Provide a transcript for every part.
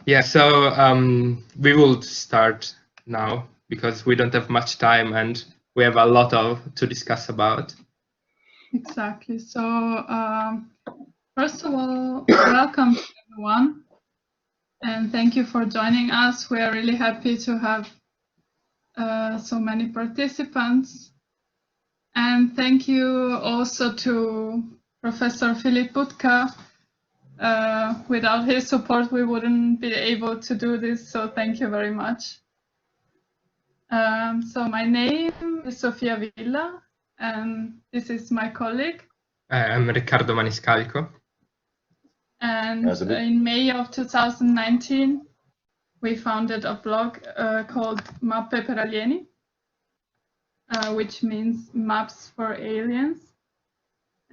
Yeah, so we will start now because we don't have much time and we have a lot to discuss about. Exactly. So, first of all, welcome to everyone, and thank you for joining us. We are really happy to have so many participants, and thank you also to Professor Philip Butka. Without his support, we wouldn't be able to do this. So, thank you very much. So, my name is Sofia Villa, and this is my colleague. I'm Riccardo Maniscalco. And in May of 2019, we founded a blog called Mappe per Alieni, which means maps for aliens.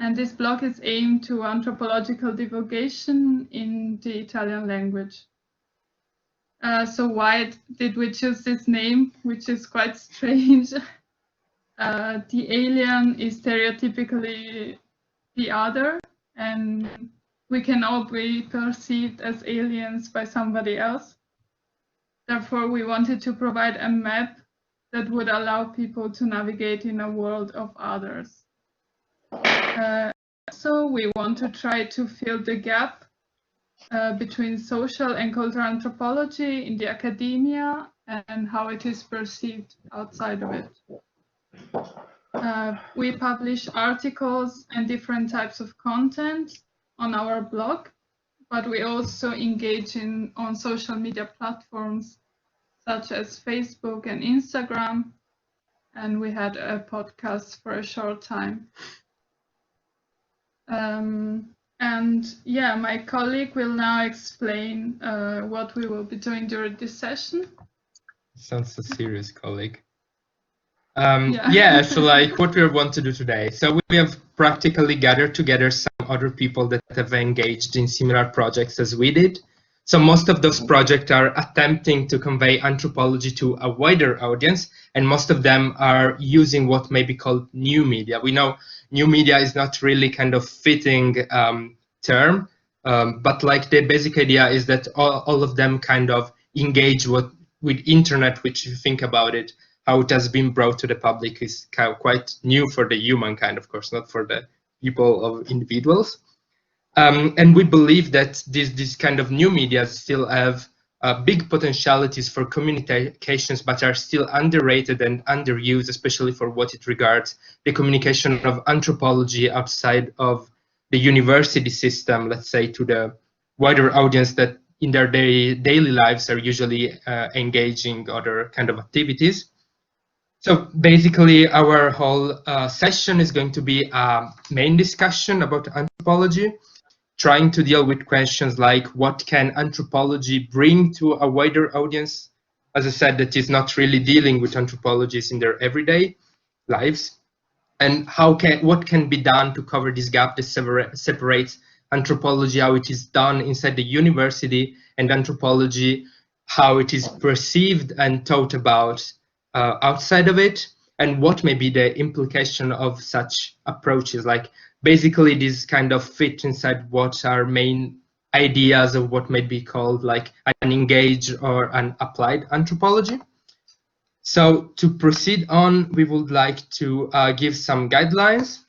And this blog is aimed to anthropological divulgation in the Italian language. So why did we choose this name, which is quite strange? The alien is stereotypically the other, and we can all be perceived as aliens by somebody else. Therefore, we wanted to provide a map that would allow people to navigate in a world of others. So we want to try to fill the gap between social and cultural anthropology in the academia and how it is perceived outside of it. We publish articles and different types of content on our blog, but we also engage on social media platforms such as Facebook and Instagram, and we had a podcast for a short time. And yeah, my colleague will now explain what we will be doing during this session. Sounds so serious, colleague. Yeah, so like what we want to do today. So we have practically gathered together some other people that have engaged in similar projects as we did. So most of those projects are attempting to convey anthropology to a wider audience, and most of them are using what may be called new media. We know new media is not really kind of fitting term, but like the basic idea is that all of them kind of engage with internet, which if you think about it, how it has been brought to the public is quite new for the humankind, of course, not for the people of individuals. And we believe that this kind of new media still have big potentialities for communications, but are still underrated and underused, especially for what it regards the communication of anthropology outside of the university system, let's say, to the wider audience that in their daily lives are usually engaging other kind of activities. So basically, our whole session is going to be a main discussion about anthropology, trying to deal with questions like what can anthropology bring to a wider audience? As I said, that is not really dealing with anthropologists in their everyday lives, and what can be done to cover this gap that separates anthropology, how it is done inside the university, and anthropology, how it is perceived and thought about outside of it, and what may be the implication of such approaches. Like basically this kind of fit inside what are main ideas of what may be called like an engaged or an applied anthropology. So to proceed on, we would like to give some guidelines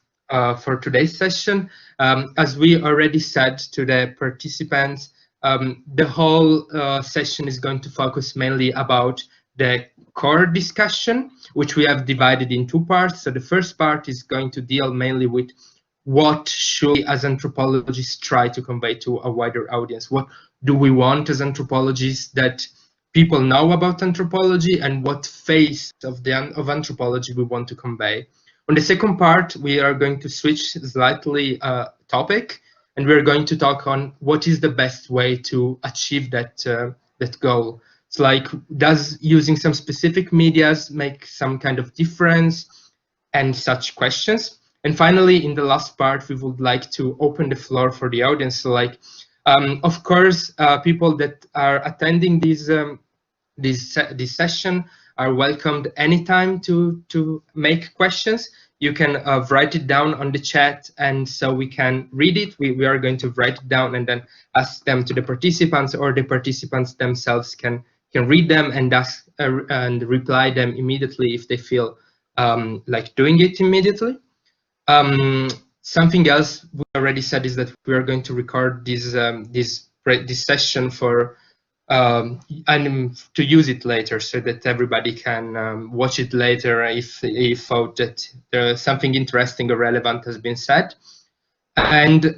for today's session. As we already said to the participants, the whole session is going to focus mainly about the core discussion, which we have divided in two parts. So the first part is going to deal mainly with what should we as anthropologists try to convey to a wider audience? What do we want as anthropologists that people know about anthropology, and what phase of anthropology we want to convey? On the second part, we are going to switch slightly topic, and we're going to talk on what is the best way to achieve that goal. It's like, does using some specific medias make some kind of difference, and such questions. And finally, in the last part, we would like to open the floor for the audience. So like, of course, people that are attending this session are welcomed anytime to make questions. you can write it down on the chat, and so we can read it. We are going to write it down and then ask them to the participants, or the participants themselves can read them and ask and reply them immediately if they feel like doing it immediately. Something else we already said is that we are going to record this session for and to use it later, so that everybody can watch it later if thought that something interesting or relevant has been said. And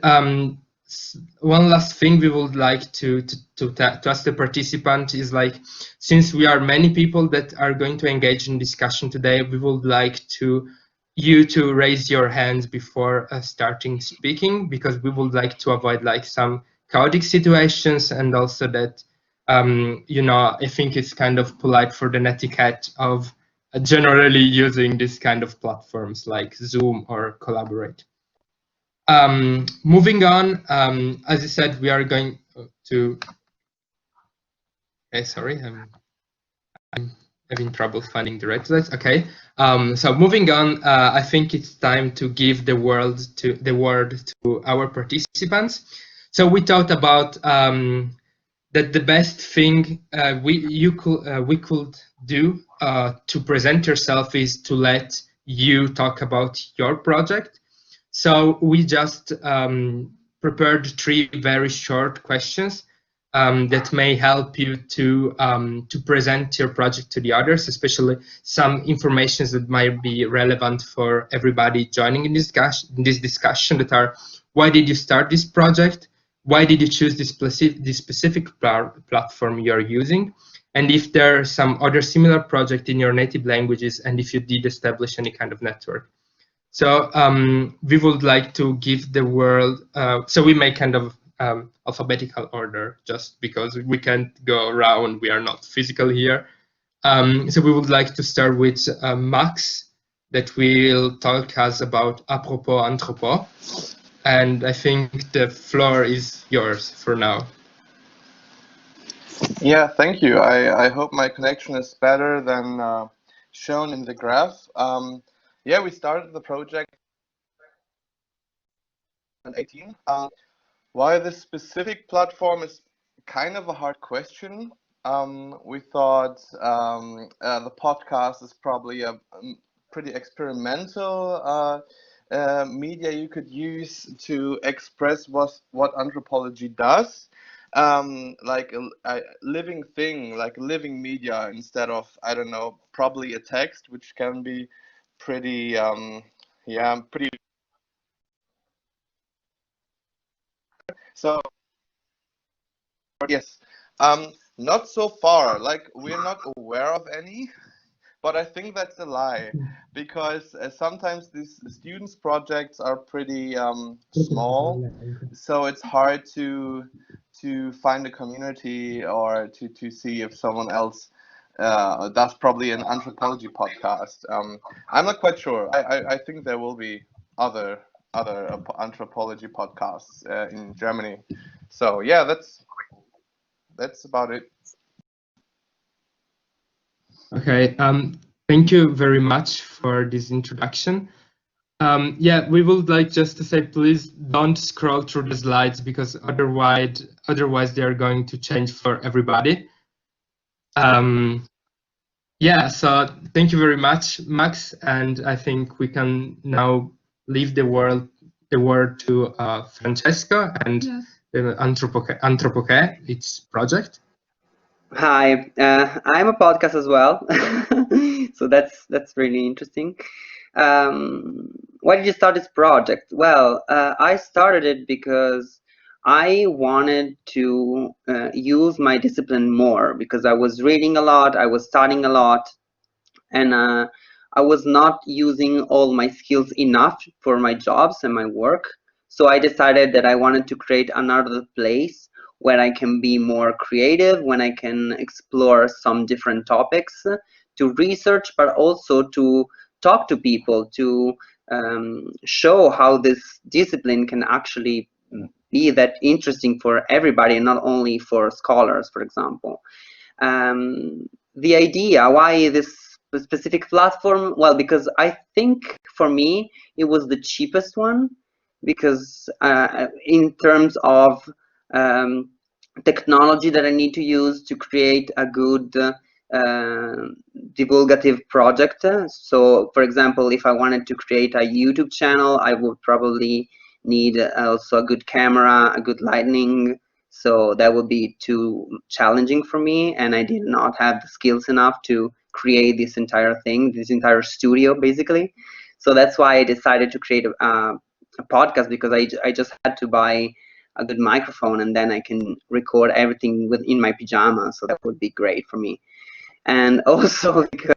one last thing we would like to ask the participant is, like, since we are many people that are going to engage in discussion today, we would like you to raise your hands before starting speaking, because we would like to avoid like some chaotic situations, and also that you know, I think it's kind of polite for the netiquette of generally using this kind of platforms like Zoom or Collaborate. Moving on, as I said, we are going to. Okay, sorry, I'm having trouble finding the right slides. Okay, so moving on, I think it's time to give the word to our participants. So we talked about that the best thing we could do to present yourself is to let you talk about your project. So we just prepared 3 very short questions that may help you to present your project to the others, especially some information that might be relevant for everybody joining in this discussion, that are: why did you start this project? Why did you choose this specific platform you're using? And if there are some other similar project in your native languages, and if you did establish any kind of network. So we would like to give the world, so we make kind of alphabetical order, just because we can't go around, we are not physical here. So we would like to start with Max, that will talk us about apropos anthropo. And I think the floor is yours for now. Yeah, thank you. I hope my connection is better than shown in the graph. Yeah, we started the project in 2018. Why this specific platform is kind of a hard question. We thought the podcast is probably a pretty experimental media you could use to express what anthropology does. Like a living thing, like living media, instead of, I don't know, probably a text, which can be pretty, yeah, pretty. So yes, not so far. Like, we're not aware of any, but I think that's a lie, because sometimes these students' projects are pretty small, so it's hard to find a community, or to see if someone else does probably an anthropology podcast. I'm not quite sure. I think there will be other anthropology podcasts in Germany. So yeah, that's about it. Okay, thank you very much for this introduction. Yeah, we would like just to say, please don't scroll through the slides, because otherwise they are going to change for everybody. Yeah, so thank you very much, Max, and I think we can now leave the word to Francesco and yes, Anthropoche, its project. Hi, I'm a podcast as well, so that's really interesting. Why did you start this project? Well, I started it because I wanted to use my discipline more, because I was reading a lot, I was studying a lot, and I was not using all my skills enough for my jobs and my work. So I decided that I wanted to create another place where I can be more creative, when I can explore some different topics to research, but also to talk to people, to show how this discipline can actually be that interesting for everybody, and not only for scholars, for example. The idea why this specific platform? Well, because I think for me it was the cheapest one, because in terms of technology that I need to use to create a good divulgative project. So, for example, if I wanted to create a YouTube channel, I would probably need also a good camera, a good lighting. So that would be too challenging for me, and I did not have the skills enough to create this entire thing, this entire studio, basically. So that's why I decided to create a podcast, because I just had to buy a good microphone, and then I can record everything within my pajamas. So that would be great for me. And also because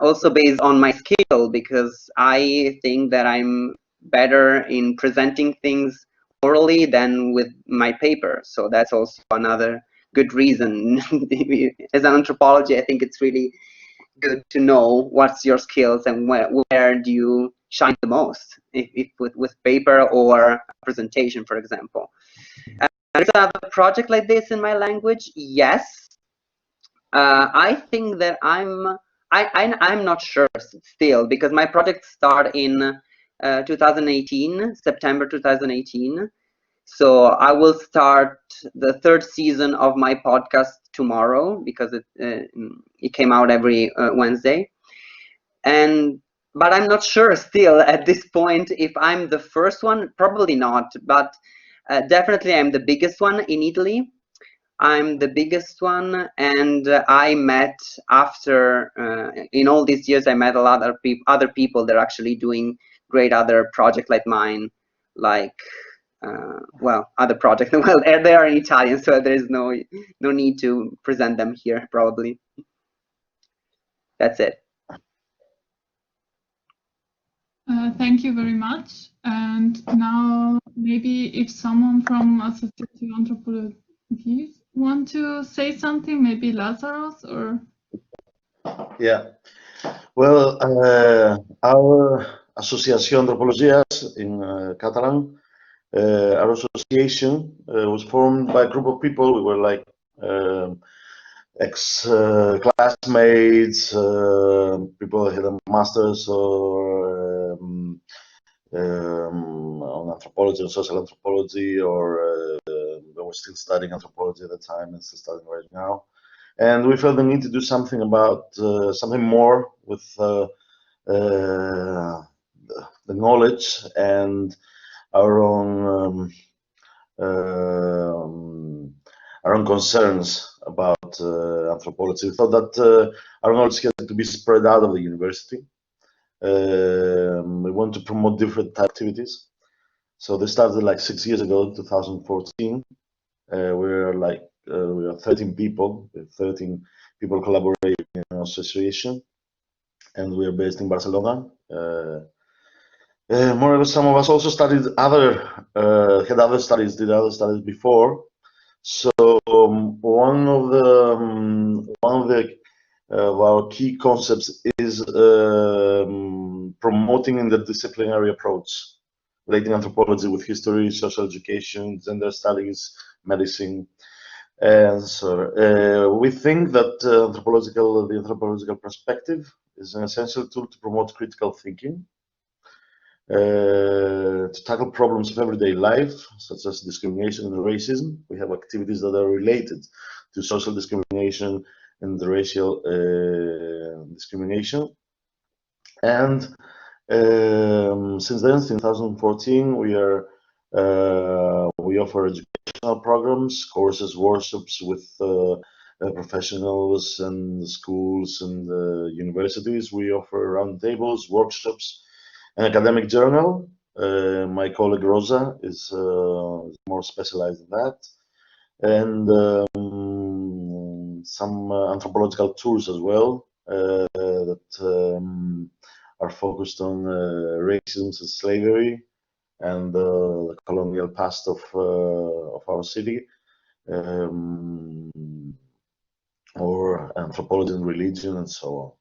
also based on my skill, because I think that I'm better in presenting things orally than with my paper. So that's also another good reason. As an anthropology, I think it's really good to know what's your skills and where do you shine the most, if with paper or presentation, for example. There's another project like this in my language, yes. I think that I'm not sure still, because my project started in 2018, September 2018. So I will start the third season of my podcast tomorrow, because it came out every Wednesday. But I'm not sure still at this point if I'm the first one. Probably not, but definitely I'm the biggest one in Italy. I'm the biggest one, and I met after in all these years I met a lot of other people that are actually doing great other projects like mine, like well, other projects. Well, they are in Italian, so there is no need to present them here. Probably that's it. Thank you very much. And now maybe if someone from Associative Anthropology want to say something, maybe Lazarus or... Yeah. Well, our Associación Antropologías in Catalan, our association was formed by a group of people. We were like ex-classmates, people that had a master's or on anthropology and social anthropology, or they were still studying anthropology at the time and still studying right now. And we felt the need to do something about something more with the knowledge and our own concerns about anthropology. We thought that our knowledge had to be spread out of the university. We want to promote different activities. So they started like 6 years ago, 2014. We are 13 people, 13 people collaborating in an association, and we are based in Barcelona. More or less, some of us also studied did other studies before. So one of our key concepts is promoting interdisciplinary approach, relating anthropology with history, social education, gender studies, medicine. And so we think that the anthropological perspective is an essential tool to promote critical thinking, to tackle problems of everyday life, such as discrimination and racism. We have activities that are related to social discrimination and racial discrimination. And since then, since 2014, we offer educational programs, courses, workshops with professionals and schools and universities. We offer roundtables, workshops, an academic journal. My colleague Rosa is more specialized in that, and some anthropological tours as well that are focused on racism and slavery and the colonial past of our city, or anthropology and religion, and so on.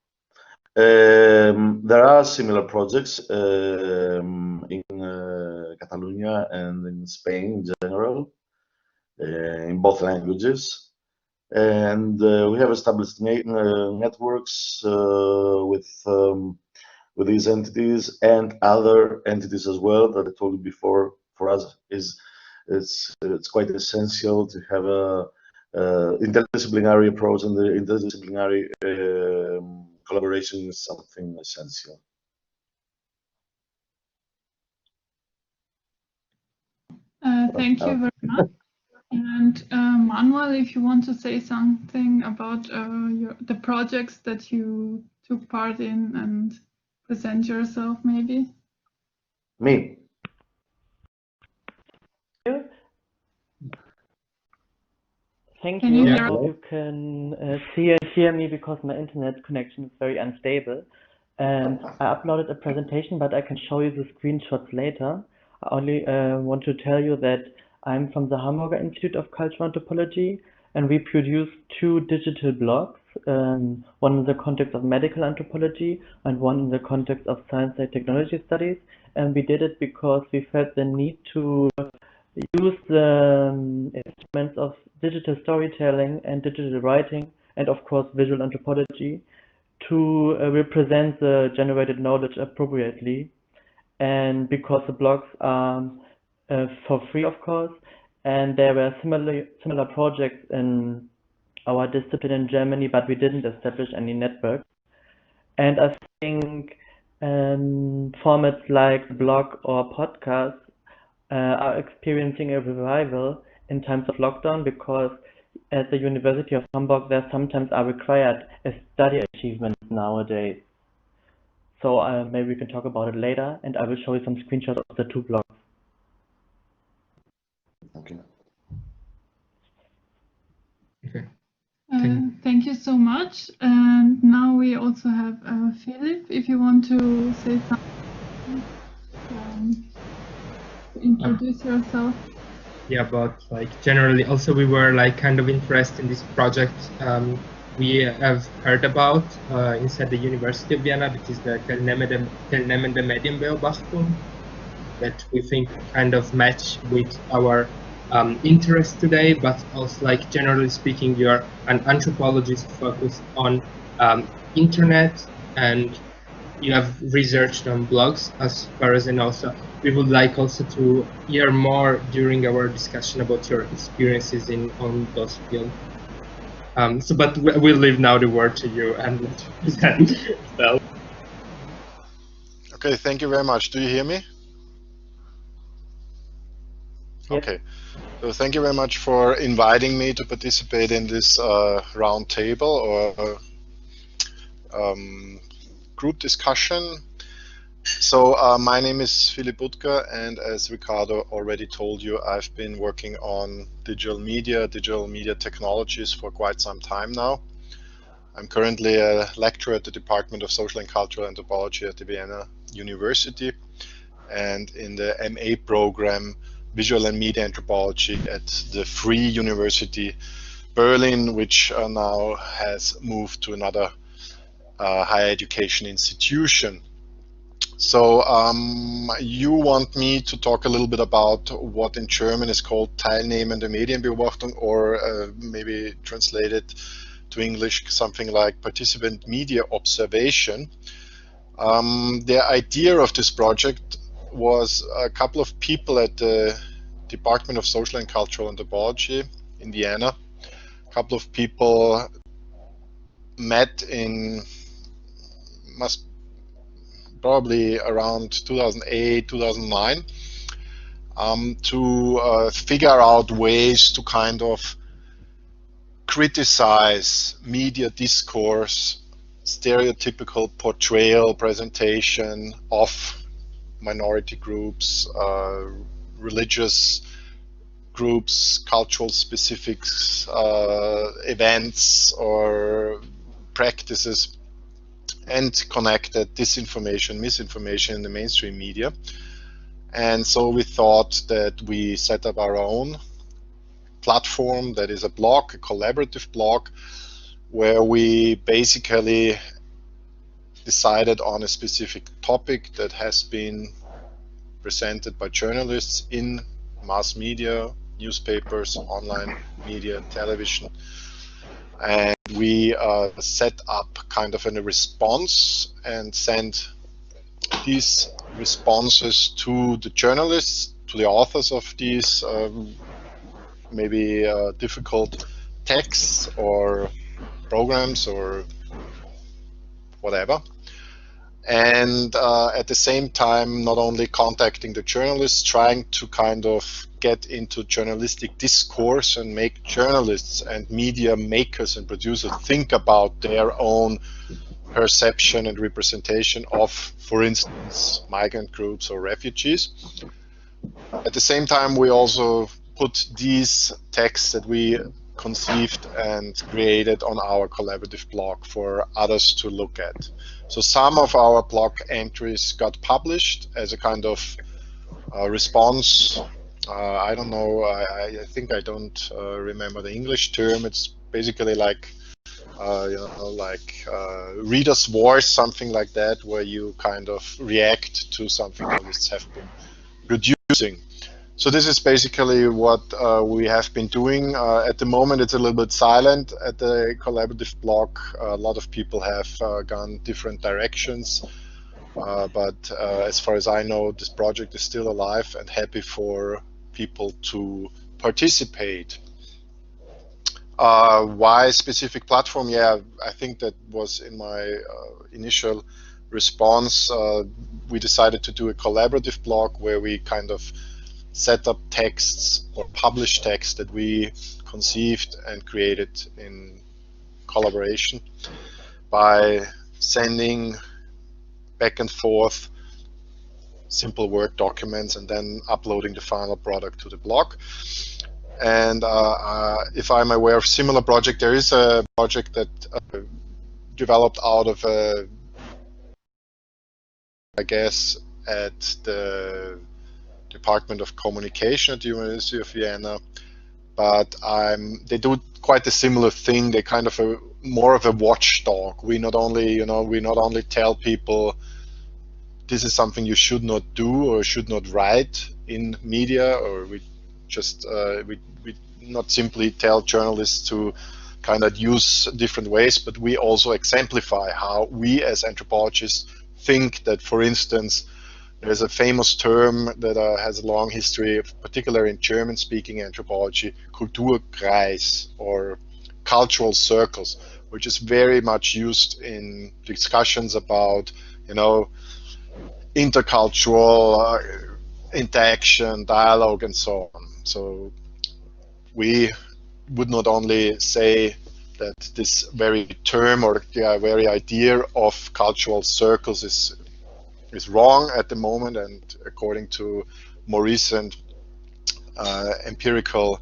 There are similar projects in Catalonia and in Spain in general, in both languages. and we have established networks with these entities and other entities as well that I told you before. For us, it's quite essential to have a interdisciplinary approach, and the interdisciplinary collaboration is something essential. Thank you very much. And Manuel, if you want to say something about the projects that you took part in and present yourself, maybe. Me. Thank you. I hope you can see and hear me because my internet connection is very unstable. And I uploaded a presentation, but I can show you the screenshots later. I only want to tell you that I'm from the Hamburger Institute of Cultural Anthropology, and we produce 2 digital blogs, one in the context of medical anthropology and one in the context of science and technology studies. And we did it because we felt the need to use the instruments of digital storytelling and digital writing, and of course visual anthropology, to represent the generated knowledge appropriately. And because the blogs are for free, of course, and there were similar projects in our discipline in Germany, but we didn't establish any network. And I think formats like blog or podcast are experiencing a revival in times of lockdown, because at the University of Hamburg there sometimes are required as study achievements nowadays. So maybe we can talk about it later, and I will show you some screenshots of the 2 blogs. Okay. Thank you so much. And now we also have Philip, if you want to say something, introduce yourself. Yeah, but like generally, also we were like kind of interested in this project. We have heard about inside the University of Vienna, which is the Teilnehmende Medienbeobachtung, that we think kind of match with our interest today. But also, like generally speaking, you're an anthropologist focused on internet, and you have researched on blogs, as far as I know. So we would like also to hear more during our discussion about your experiences on those fields. But we'll leave now the word to you and let you present yourself. Okay, thank you very much. Do you hear me? Yeah. Okay, so thank you very much for inviting me to participate in this round table or group discussion. So my name is Philipp Butker, and as Ricardo already told you, I've been working on digital media technologies for quite some time now. I'm currently a lecturer at the Department of Social and Cultural Anthropology at the Vienna University, and in the MA program Visual and Media Anthropology at the Free University Berlin, which now has moved to another higher education institution. So you want me to talk a little bit about what in German is called Teilnehmende Medienbeobachtung, or maybe translated to English something like participant media observation. The idea of this project was a couple of people at the Department of Social and Cultural Anthropology in Vienna. A couple of people met in probably around 2008, 2009, to figure out ways to kind of criticize media discourse, stereotypical portrayal, presentation of minority groups, religious groups, cultural specifics, events or practices, and connected disinformation, misinformation in the mainstream media. And so we thought that we set up our own platform that is a blog, a collaborative blog, where we basically decided on a specific topic that has been presented by journalists in mass media, newspapers, online media, television, and we set up kind of a response and send these responses to the journalists, to the authors of these maybe difficult texts or programs or whatever. And at the same time, not only contacting the journalists, trying to kind of get into journalistic discourse and make journalists and media makers and producers think about their own perception and representation of, for instance, migrant groups or refugees. At the same time, we also put these texts that we conceived and created on our collaborative blog for others to look at. So some of our blog entries got published as a kind of response. I don't know, I think I don't remember the English term. It's basically like, reader's voice, something like that, where you kind of react to something journalists have been producing. So this is basically what we have been doing. At the moment, it's a little bit silent at the collaborative blog. A lot of people have gone different directions. But as far as I know, this project is still alive and happy for people to participate. Why specific platform? Yeah, I think that was in my initial response. We decided to do a collaborative blog where we kind of set up texts or publish texts that we conceived and created in collaboration by sending back and forth simple Word documents and then uploading the final product to the blog. And if I'm aware of similar project, there is a project that developed out of I guess, at the Department of Communication at the University of Vienna, but they do quite a similar thing. They kind of more of a watchdog. We not only tell people this is something you should not do or should not write in media, or we just we not simply tell journalists to kind of use different ways, but we also exemplify how we as anthropologists think that, for instance, there's a famous term that has a long history, particularly in German-speaking anthropology, Kulturkreis, or cultural circles, which is very much used in discussions about, intercultural interaction, dialogue, and so on. So we would not only say that this very term or the very idea of cultural circles is wrong at the moment, and according to more recent empirical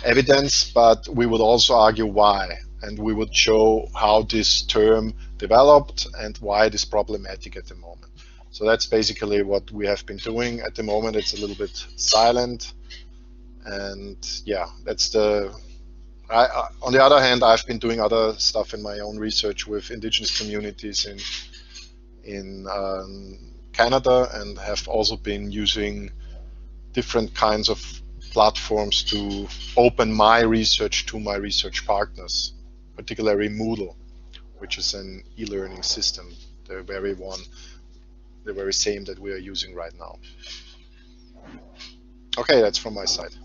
evidence, but we would also argue why, and we would show how this term developed and why it is problematic at the moment. So that's basically what we have been doing. At the moment, it's a little bit silent, and yeah, that's on the other hand, I've been doing other stuff in my own research with indigenous communities in Canada, and have also been using different kinds of platforms to open my research to my research partners, particularly Moodle, which is an e-learning system, the very same that we are using right now. Okay, that's from my side.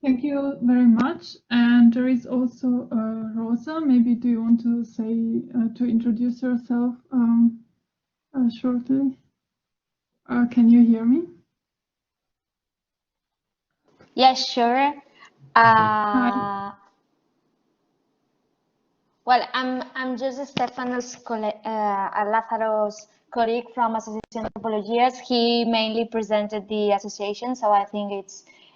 Thank you very much. And there is also Rosa. Maybe do you want to say to introduce yourself shortly? Can you hear me? Yes, sure. Well, I'm just Stefanos Lazaros' colleague from Association Anthropologies. He mainly presented the association, so I think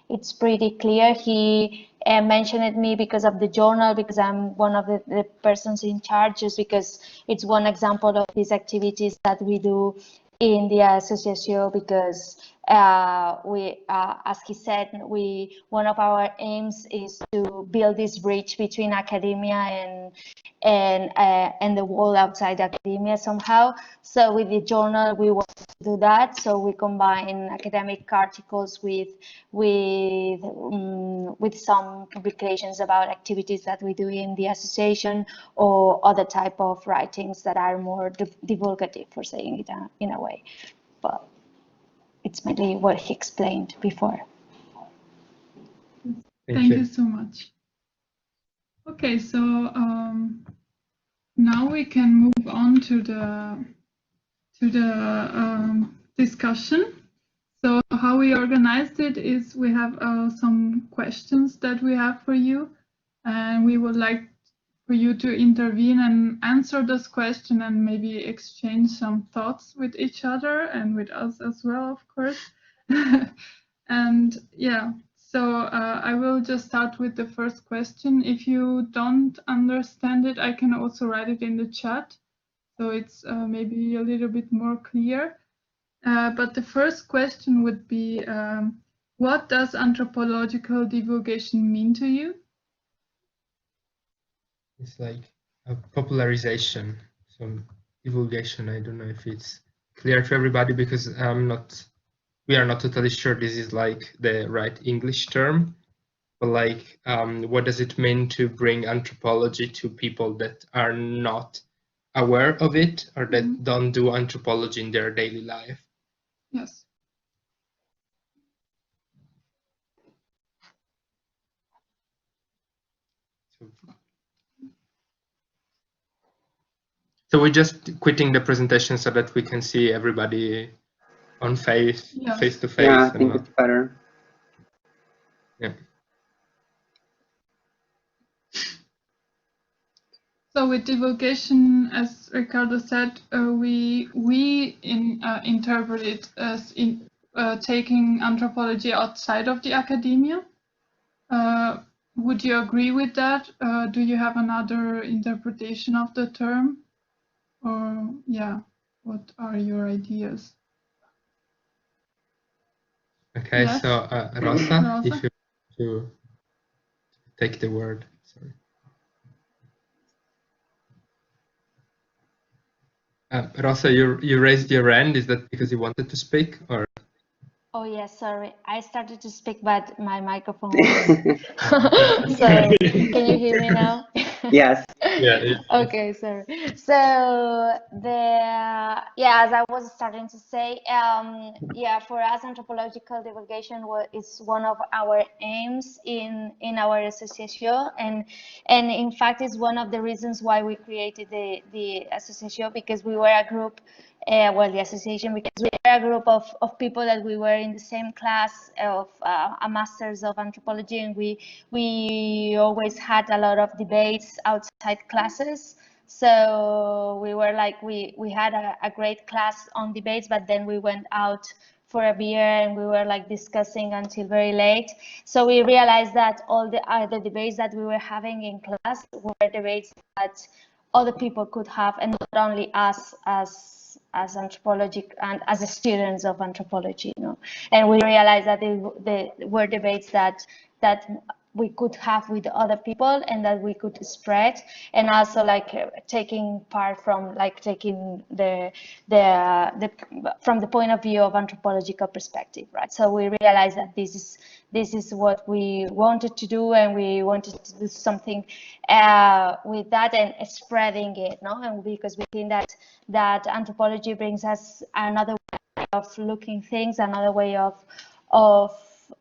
it's pretty clear. He mentioned me because of the journal, because I'm one of the persons in charge, just because it's one example of these activities that we do in the association, because as he said, one of our aims is to build this bridge between academia and the world outside academia somehow. So with the journal, we want to do that. So we combine academic articles with some publications about activities that we do in the association, or other type of writings that are more divulgative, for saying it in a way. But it's mainly what he explained before. Thank you so much. Okay, so now we can move on to the discussion. So how we organized it is we have some questions that we have for you, and we would like for you to intervene and answer this question and maybe exchange some thoughts with each other and with us as well, of course. And yeah, so I will just start with the first question. If you don't understand it, I can also write it in the chat, so it's maybe a little bit more clear. But the first question would be, what does anthropological divulgation mean to you? It's like a popularization, some divulgation. I don't know if it's clear to everybody, because we are not totally sure this is like the right English term, but like, what does it mean to bring anthropology to people that are not aware of it, or that don't do anthropology in their daily life? Yes. So we're just quitting the presentation so that we can see everybody on face to face. Yeah, I think it's better. Yeah. So with divulgation, as Ricardo said, we interpret it as taking anthropology outside of the academia. Would you agree with that? Do you have another interpretation of the term? Or yeah, what are your ideas? Okay, yes. So Rosa, if you want to take the word. Sorry. Rosa, you raised your hand. Is that because you wanted to speak, or? Oh yes, sorry. I started to speak, but my microphone was. So can you hear me now? Yes. Yeah. Okay, sorry. So as I was starting to say, for us, anthropological divulgation is one of our aims in our association, and in fact, it's one of the reasons why we created the association, because we were a group. The association, because we were a group of people that we were in the same class of a master's of anthropology, and we always had a lot of debates outside classes. So we were like, we had a great class on debates, but then we went out for a beer and we were like discussing until very late. So we realized that all the other debates that we were having in class were debates that other people could have, and not only us as anthropology and as students of anthropology, you know. And we realized that they were debates that we could have with other people and that we could spread, and also like taking part from like taking from the point of view of anthropological perspective, right? So we realized that this is what we wanted to do, and we wanted to do something with that and spreading it, no? And because we think that anthropology brings us another way of looking things, another way of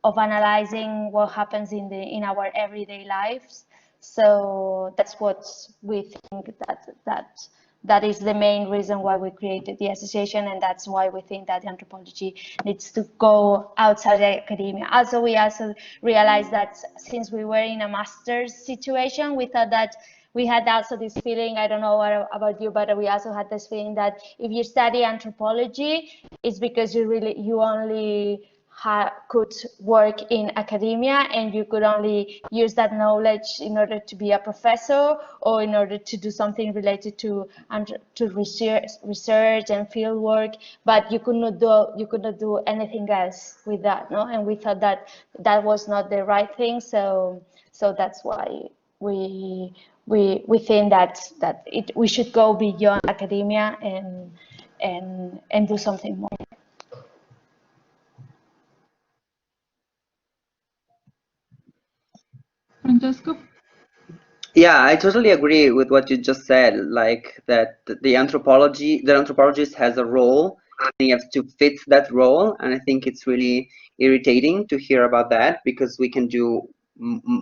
analyzing what happens in our everyday lives. So that's what we think that is the main reason why we created the association, and that's why we think that anthropology needs to go outside academia. Also, we also realized that since we were in a master's situation, we thought that we had also this feeling, I don't know what about you, but we also had this feeling that if you study anthropology, it's because you only could work in academia, and you could only use that knowledge in order to be a professor or in order to do something related to research and field work, but you could not do anything else with that, no? And we thought that that was not the right thing, so that's why we think that we should go beyond academia and do something more. Francesco? Yeah, I totally agree with what you just said, like that the anthropologist has a role and he has to fit that role. And I think it's really irritating to hear about that, because we can do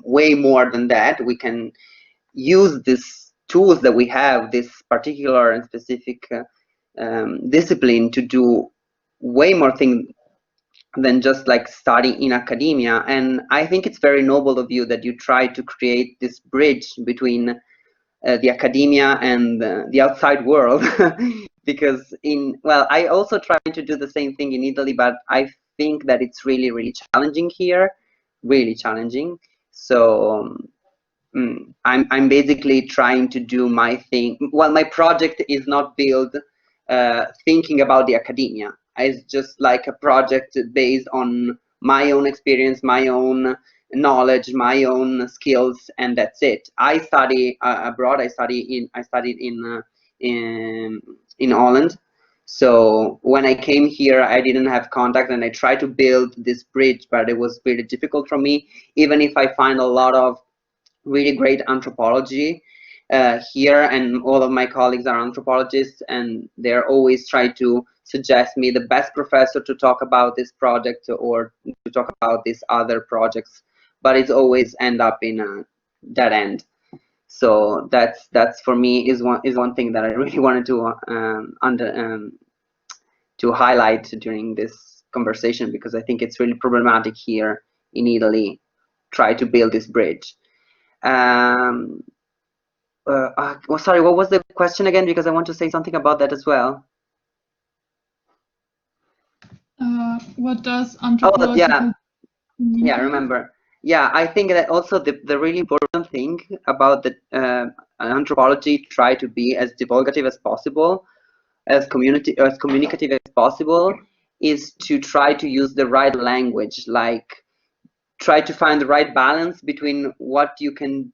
way more than that. We can use these tools that we have, this particular and specific discipline, to do way more things than just like study in academia. And I think it's very noble of you that you try to create this bridge between the academia and the outside world. Because I also try to do the same thing in Italy, but I think that it's really, really challenging here, really challenging. So I'm basically trying to do my thing. Well, my project is not built thinking about the academia. It's just like a project based on my own experience, my own knowledge, my own skills, and that's it. I study abroad. I studied in Holland. So when I came here, I didn't have contact, and I tried to build this bridge, but it was really difficult for me. Even if I find a lot of really great anthropology here, and all of my colleagues are anthropologists, and they're always trying to suggest me the best professor to talk about this project or to talk about these other projects, but it's always end up in a dead end. So that's for me is one thing that I really wanted to highlight during this conversation, because I think it's really problematic here in Italy. Try to build this bridge. Sorry, what was the question again? Because I want to say something about that as well. What does anthropological? Yeah, I remember. Yeah, I think that also the really important thing about the anthropology, try to be as divulgative as possible, as communicative as possible, is to try to use the right language, like try to find the right balance between what you can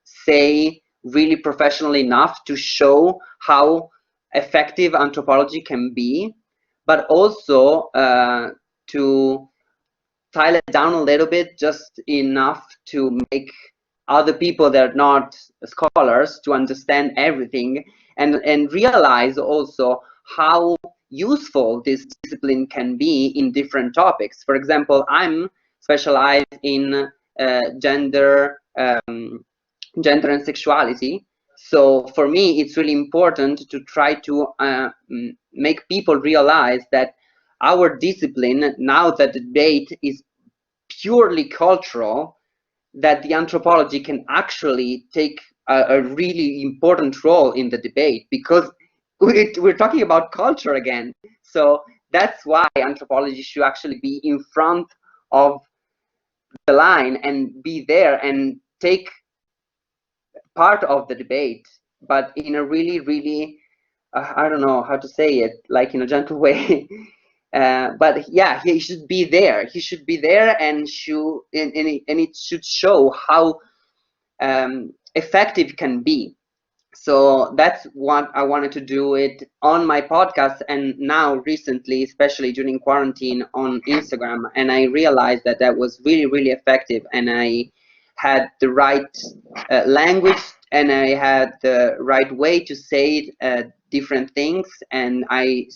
say really professionally enough to show how effective anthropology can be, but also to dial it down a little bit, just enough to make other people that are not scholars to understand everything, and realize also how useful this discipline can be in different topics. For example, I'm specialized in gender and sexuality. So for me, it's really important to try to make people realize that our discipline, now that the debate is purely cultural, that the anthropology can actually take a really important role in the debate, because we're talking about culture again. So that's why anthropology should actually be in front of the line and be there and take part of the debate, but in a really, really, I don't know how to say it, like in a gentle way. But yeah, he should be there. He should be there, and it should show how effective it can be. So that's what I wanted to do it on my podcast, and now recently, especially during quarantine, on Instagram. And I realized that that was really, really effective, and I had the right language, and I had the right way to say different things, and I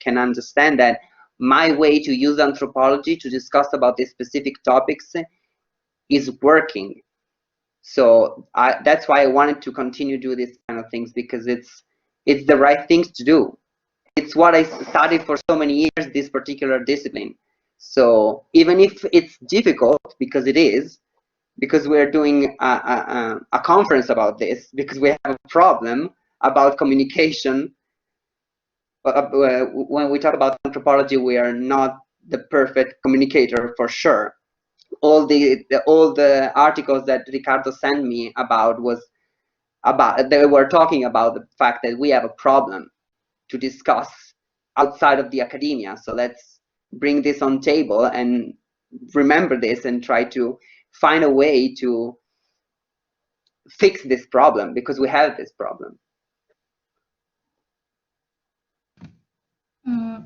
can understand that my way to use anthropology to discuss about these specific topics is working. So that's why I wanted to continue to do these kind of things, because it's the right things to do. It's what I studied for so many years, this particular discipline. So even if it's difficult, because it is, because we're doing a conference about this, because we have a problem about communication. When we talk about anthropology, we are not the perfect communicator for sure. All the articles that Ricardo sent me they were talking about the fact that we have a problem to discuss outside of the academia. So let's bring this on table and remember this and try to find a way to fix this problem, because we have this problem.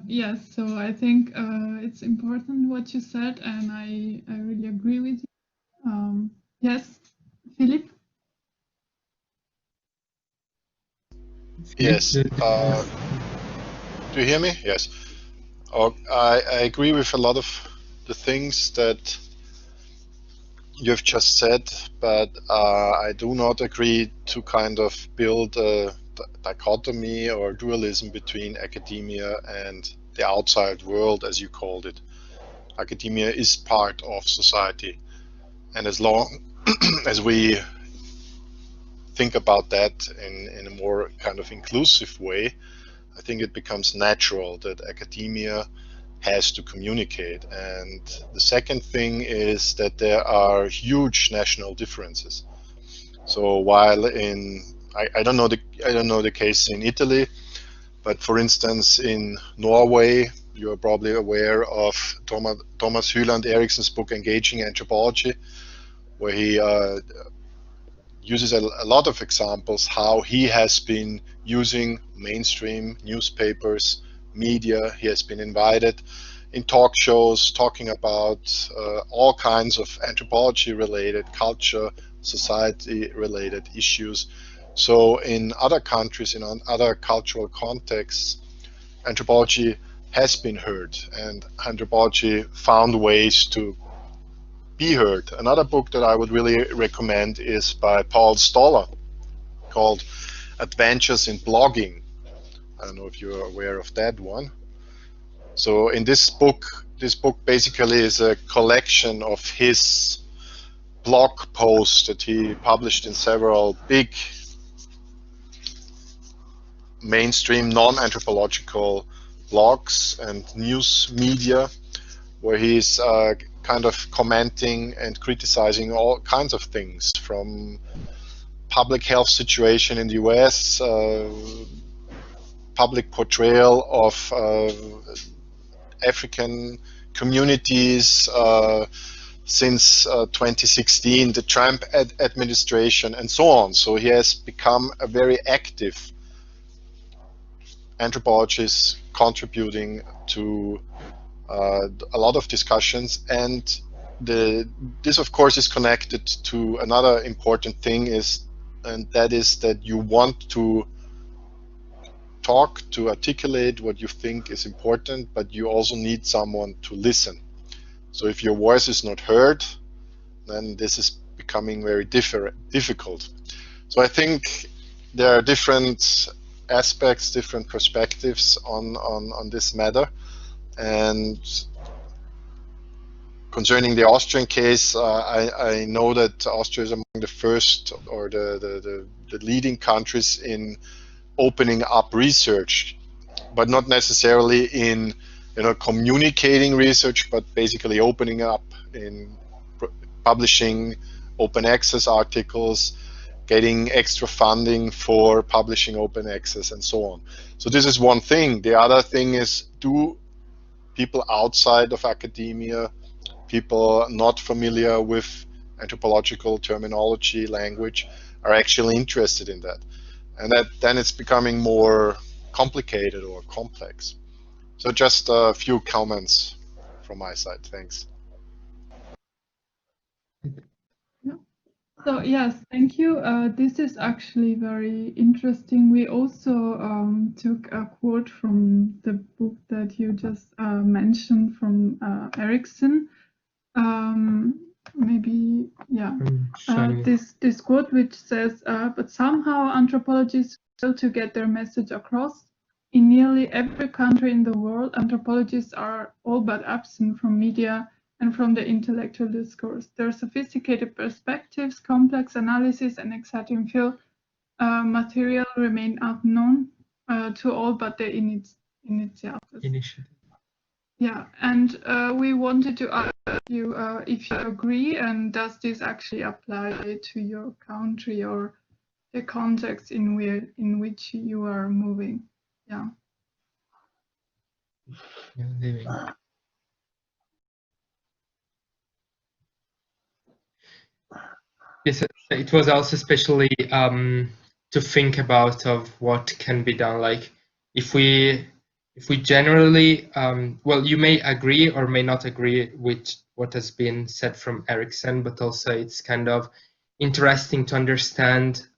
Yes, so I think it's important what you said, and I really agree with you. Yes, Philip? Yes. Do you hear me? Yes. I agree with a lot of the things that you've just said, but I do not agree to kind of build a dichotomy or dualism between academia and the outside world, as you called it. Academia is part of society, and as long as we think about that in a more kind of inclusive way, I think it becomes natural that academia has to communicate. And the second thing is that there are huge national differences. So while I don't know the case in Italy, but for instance in Norway, you're probably aware of Thomas Hyland Eriksen's book Engaging Anthropology, where he uses a lot of examples how he has been using mainstream newspapers, media. He has been invited in talk shows talking about all kinds of anthropology related, culture, society related issues. So in other countries, in other cultural contexts, anthropology has been heard, and anthropology found ways to be heard. Another book that I would really recommend is by Paul Stoller, called Adventures in Blogging. I don't know if you're aware of that one. So in this book basically is a collection of his blog posts that he published in several big mainstream non-anthropological blogs and news media, where he's kind of commenting and criticizing all kinds of things, from public health situation in the US, public portrayal of African communities since 2016, the Trump administration, and so on. So he has become a very active anthropologist, contributing to a lot of discussions. And this of course is connected to another important thing, and that is that you want to talk, to articulate what you think is important, but you also need someone to listen. So if your voice is not heard, then this is becoming very difficult. So I think there are different aspects, different perspectives on this matter. And concerning the Austrian case, I know that Austria is among the first or the leading countries in opening up research, but not necessarily in communicating research, but basically opening up in publishing open access articles, getting extra funding for publishing open access, and so on. So this is one thing. The other thing is, do people outside of academia, people not familiar with anthropological terminology, language, are actually interested in that? And then it's becoming more complicated or complex. So just a few comments from my side. Thanks. So yes, thank you. This is actually very interesting. We also took a quote from the book that you just mentioned from Eriksen. Maybe, yeah, this quote which says, but somehow anthropologists fail to get their message across. In nearly every country in the world, anthropologists are all but absent from media and from the intellectual discourse. Their sophisticated perspectives, complex analysis, and exciting field material remain unknown to all but the initiators. Yeah, and we wanted to ask you if you agree, and does this actually apply to your country or the context in which you are moving? Yeah. Yes, it was also especially to think about of what can be done. Like if we generally, well, you may agree or may not agree with what has been said from Erickson, but also it's kind of interesting to understand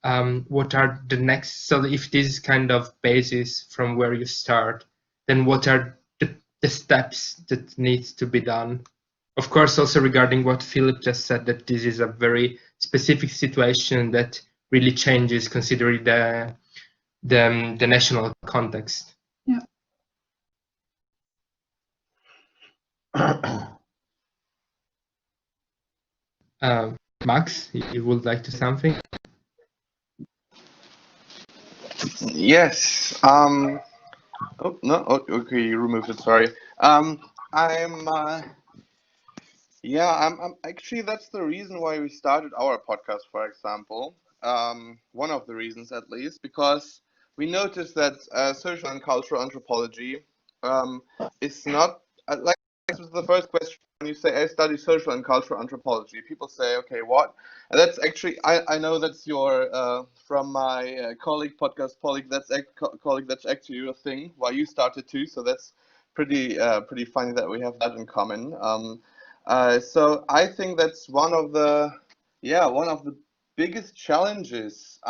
what are the next. So if this is kind of basis from where you start, then what are the steps that needs to be done? Of course, also regarding what Philip just said, that this is a very specific situation that really changes considering the national context. Yeah. Max, you would like to something? Yes. Oh no. Oh, okay, you removed it. Sorry. I'm. Yeah. I'm actually. That's the reason why we started our podcast, for example. One of the reasons, at least, because we noticed that social and cultural anthropology is not like this was the first question when you say I study social and cultural anthropology. People say, okay, what? And that's actually I know that's your from my podcast colleague that's actually your thing. Why you started too, so that's pretty funny that we have that in common. So I think that's one of the biggest challenges.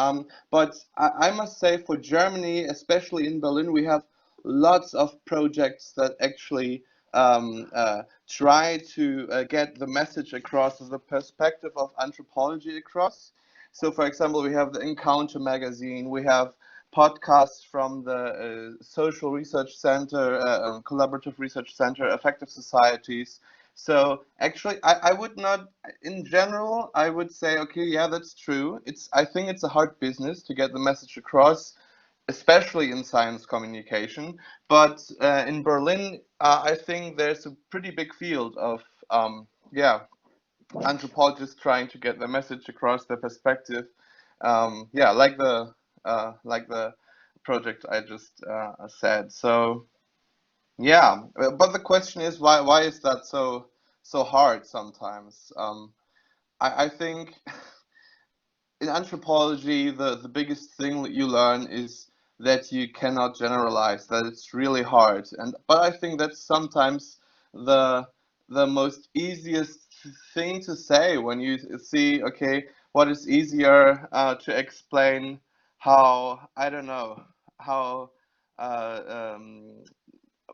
But I must say for Germany, especially in Berlin, we have lots of projects that actually try to get the message across, the perspective of anthropology across. So, for example, we have the Encounter magazine, we have podcasts from the Social Research Center, Collaborative Research Center, Effective Societies. So actually, I would not, in general, I would say, okay, yeah, that's true. I think it's a hard business to get the message across, especially in science communication. But in Berlin, I think there's a pretty big field of, anthropologists trying to get the message across, their perspective. Like the project I just said. So. Yeah, but the question is why is that so hard sometimes? I think in anthropology the biggest thing that you learn is that you cannot generalize, that it's really hard. But I think that's sometimes the most easiest thing to say when you see, okay, what is easier to explain how, I don't know, how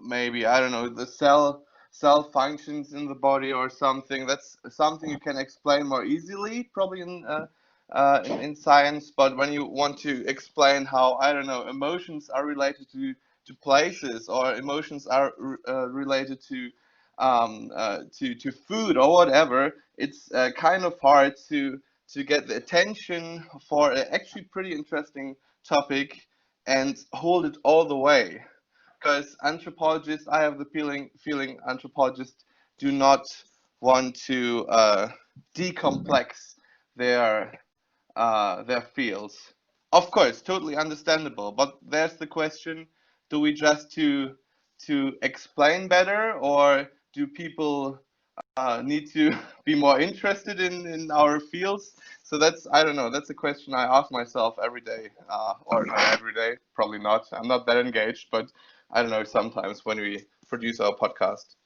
maybe, I don't know, the cell functions in the body or something. That's something you can explain more easily probably in science. But when you want to explain how, I don't know, emotions are related to places, or emotions are related to food or whatever, it's kind of hard to get the attention for an actually pretty interesting topic and hold it all the way. Because anthropologists, I have the feeling anthropologists do not want to decomplex their fields. Of course, totally understandable. But there's the question: do we just to explain better, or do people need to be more interested in our fields? So that's, I don't know, that's a question I ask myself every day, or not every day, probably not. I'm not that engaged, but I don't know, sometimes when we produce our podcast.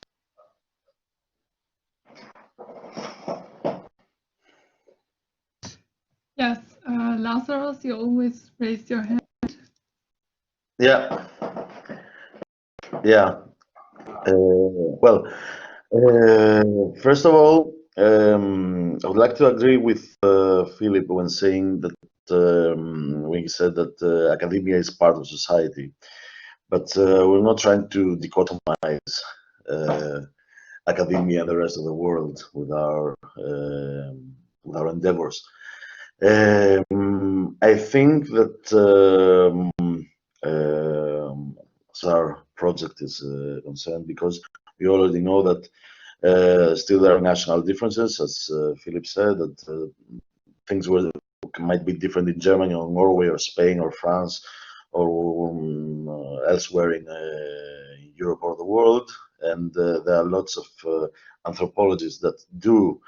Yes, Lazarus, you always raise your hand. Yeah. Well, first of all, I would like to agree with Philip when saying that when he said that academia is part of society, but we're not trying to dichotomize academia and the rest of the world with our endeavors. I think that as our project is concerned, because We already know that still there are national differences, as Philip said, that things might be different in Germany or Norway or Spain or France or elsewhere in Europe or the world. And there are lots of anthropologists that do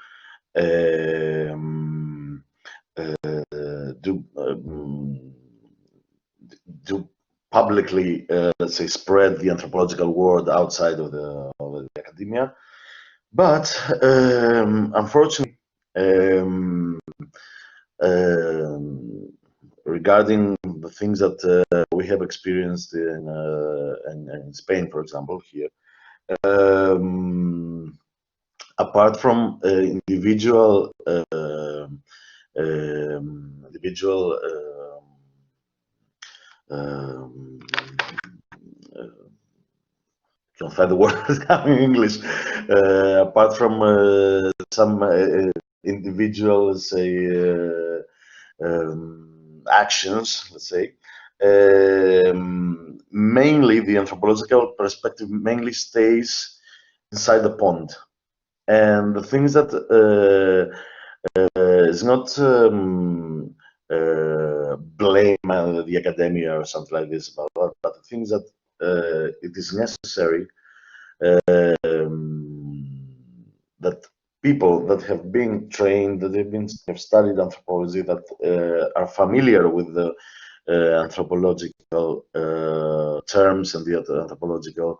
publicly, let's say, spread the anthropological world outside of the academia. But unfortunately, regarding the things that we have experienced in Spain, for example, here, apart from individual can't find the word in English. Apart from some individual, say, actions, let's say, mainly the anthropological perspective mainly stays inside the pond, and the things that is not blame the academia or something like this, but the things that it is necessary that people that have been trained, that have studied anthropology, that are familiar with the anthropological terms and the anthropological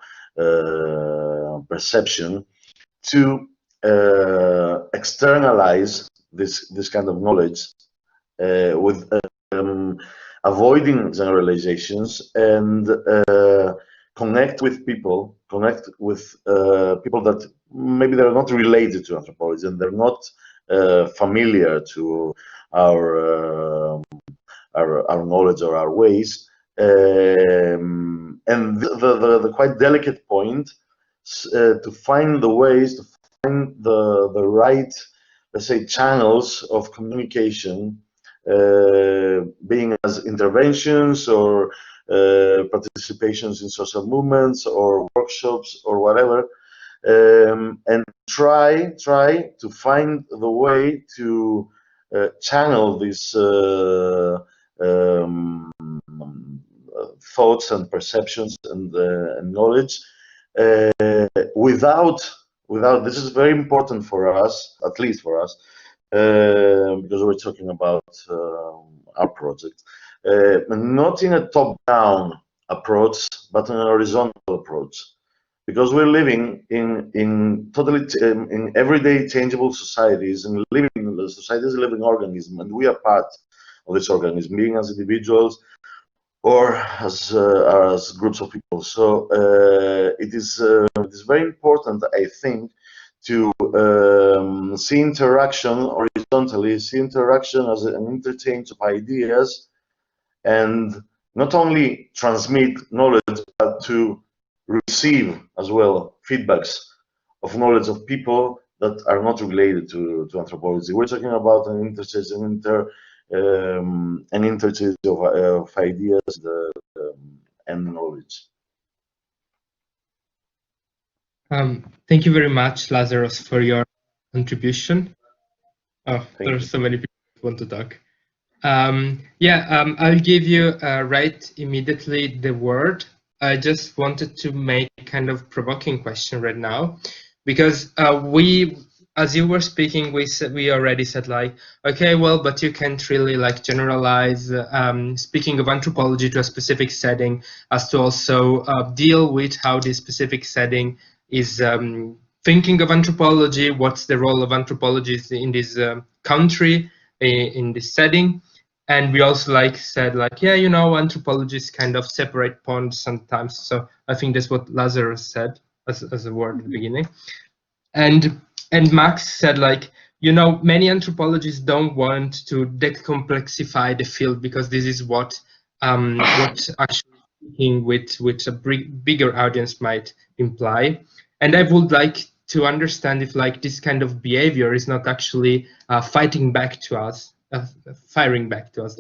perception, to externalize this kind of knowledge with avoiding generalizations and connect with people that maybe they're not related to anthropology and they're not familiar to our knowledge or our ways, and the quite delicate point to find the ways, to find the right, let's say, channels of communication, being as interventions or participations in social movements or workshops or whatever, and try to find the way to channel these thoughts and perceptions and knowledge without, this is very important for us, at least for us, because we're talking about our project, not in a top-down approach, but in a horizontal approach, because we're living in totally in everyday changeable societies, and society is a living organism, and we are part of this organism, being as individuals or as groups of people. So it is very important, I think, to see interaction horizontally, see interaction as an interchange of ideas, and not only transmit knowledge, but to receive as well feedbacks of knowledge of people that are not related to anthropology. We're talking about an interchange, an interchange of ideas and knowledge. Thank you very much, Lazarus, for your contribution. Oh, there are so many people who want to talk. I'll give you right immediately the word. I just wanted to make a kind of provoking question right now, because as you were speaking, we already said, like, okay, well, but you can't really like generalize speaking of anthropology to a specific setting, as to also deal with how this specific setting is thinking of anthropology, what's the role of anthropology in this country, in this setting. And we also said, yeah, you know, anthropologists kind of separate ponds sometimes. So I think that's what Lazarus said as a word at the beginning. And Max said, you know, many anthropologists don't want to decomplexify the field, because this is what actually speaking with a bigger audience might imply. And I would like to understand if this kind of behavior is not actually fighting back to us, firing back to us.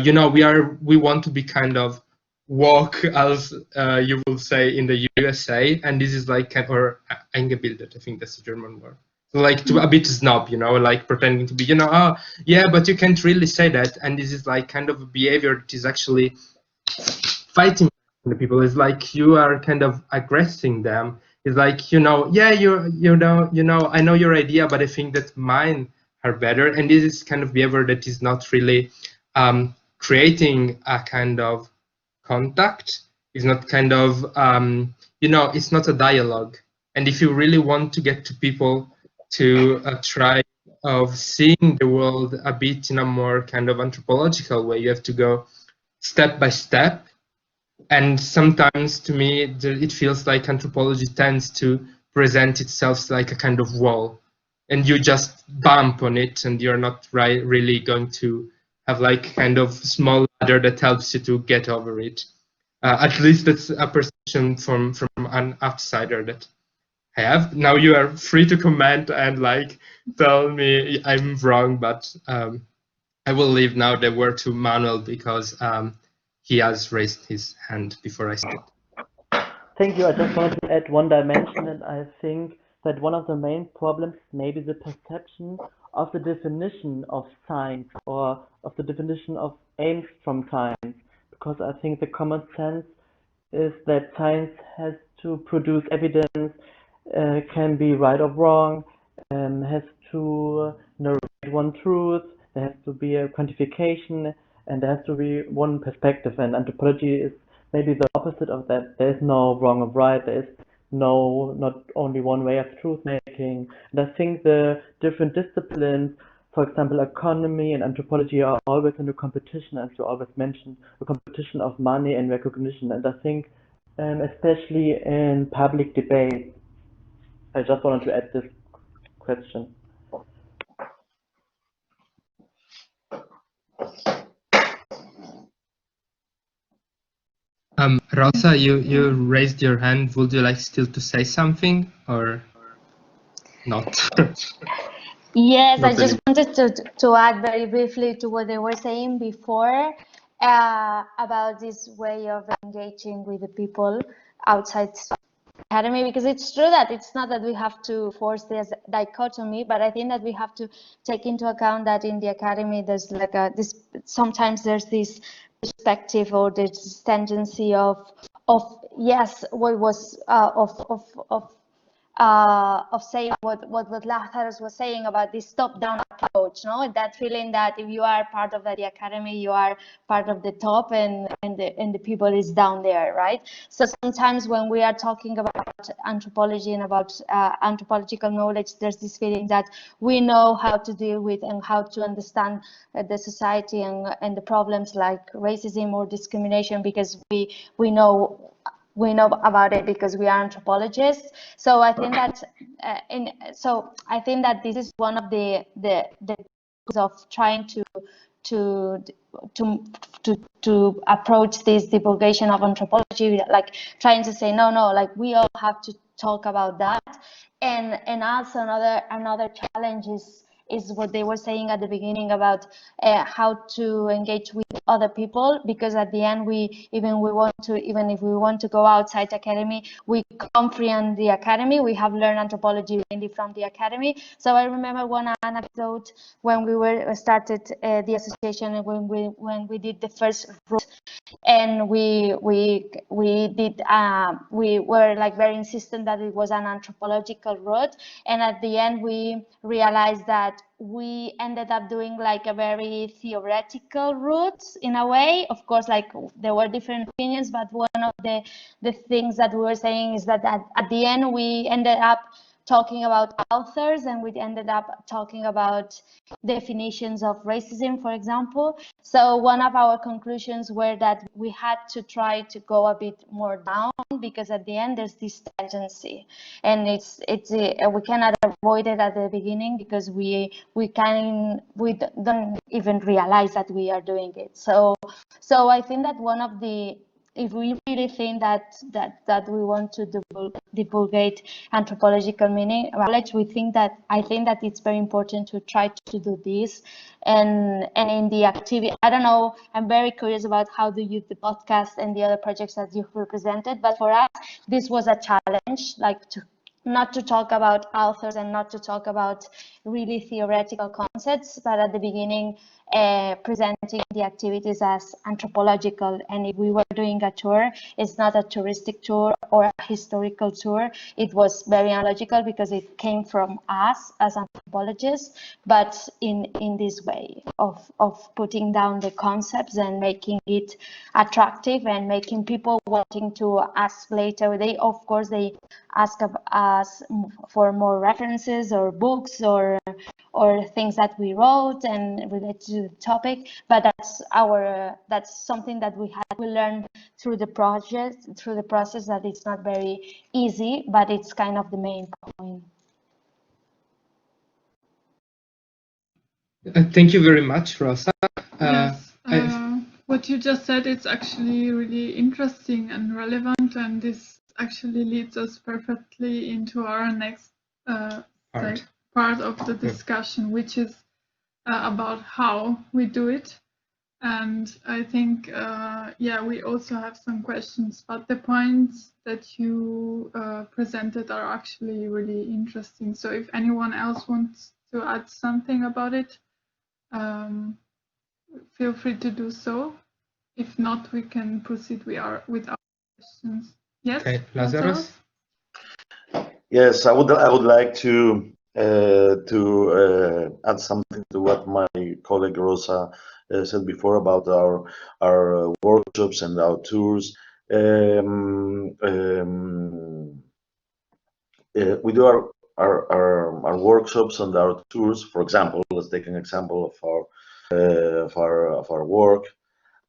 You know, we want to be kind of walk, as you will say in the USA, and this is like, or eingebildet, I think that's the German word. So like to a bit snob, like pretending to be, oh yeah, but you can't really say that, and this is like kind of a behavior that is actually fighting the people. It's like you are kind of aggressing them. It's like, yeah, I know your idea, but I think that mine are better, and this is kind of behavior that is not really creating a kind of contact. It's not kind of it's not a dialogue. And if you really want to get to people to try of seeing the world a bit in a more kind of anthropological way, you have to go step by step. And sometimes to me it feels like anthropology tends to present itself like a kind of wall, and you just bump on it, and you're not really going to have like kind of small ladder that helps you to get over it. At least that's a perception from an outsider that I have. Now you are free to comment and like tell me I'm wrong, but I will leave now the word to Manuel, because he has raised his hand before I said. Thank you. I just wanted to add one dimension, and I think that one of the main problems may be the perception of the definition of science, or of the definition of aims from science, because I think the common sense is that science has to produce evidence, can be right or wrong, has to narrate one truth, there has to be a quantification, and there has to be one perspective. And anthropology is maybe the opposite of that. There is no wrong or right. There is not only one way of truth making. And I think the different disciplines, for example, economy and anthropology, are always in a competition, as you always mentioned, a competition of money and recognition. And I think, especially in public debate, I just wanted to add this question. Rosa, you raised your hand. Would you like still to say something or not? Yes, I just wanted to add very briefly to what they were saying before about this way of engaging with the people outside academy, because it's true that it's not that we have to force this dichotomy, but I think that we have to take into account that in the academy there's like sometimes there's this perspective or this tendency of yes, what was of saying what Lazarus was saying about this top-down approach, no? That feeling that if you are part of the academy, you are part of the top, and the people is down there, right? So sometimes when we are talking about anthropology and about anthropological knowledge, there's this feeling that we know how to deal with and how to understand the society and the problems like racism or discrimination, because we know about it because we are anthropologists. So I think that I think that this is one of the of trying to approach this divulgation of anthropology, like trying to say no, like we all have to talk about that. And also another challenge is what they were saying at the beginning about how to engage with other people, because at the end even if we want to go outside academy, we come from the academy. We have learned anthropology mainly from the academy. So I remember one anecdote when we started the association, and when we did the first route, and we were like very insistent that it was an anthropological route, and at the end we realized that we ended up doing like a very theoretical route in a way. Of course, like there were different opinions, but one of the things that we were saying is that at the end we ended up talking about authors, and we ended up talking about definitions of racism, for example. So one of our conclusions were that we had to try to go a bit more down, because at the end there's this tendency, and we cannot avoid it at the beginning, because we don't even realize that we are doing it. So I think that one of the if we really think that we want to divulgate anthropological meaning knowledge, I think that it's very important to try to do this. And in the activity, I don't know, I'm very curious about how do you the podcast and the other projects that you've represented, but for us this was a challenge, like not to talk about authors and not to talk about really theoretical concepts, but at the beginning presenting the activities as anthropological. And if we were doing a tour, it's not a touristic tour or a historical tour. It was very anthropological because it came from us as anthropologists, but in this way of putting down the concepts and making it attractive and making people wanting to ask later. They ask us for more references or books or things that we wrote and related to the topic, but that's something that we learned through the process, that it's not very easy, but it's kind of the main point. Thank you very much, Rosa. Yes, what you just said, it's actually really interesting and relevant, and this actually leads us perfectly into our next part of the discussion, which is about how we do it. And I think, we also have some questions, but the points that you presented are actually really interesting. So if anyone else wants to add something about it, feel free to do so. If not, we can proceed with our questions. Yes, okay, Lazarus? Yes, I would like to add something to what my colleague Rosa said before about our workshops and our tours. We do our workshops and our tours. For example, let's take an example of our work.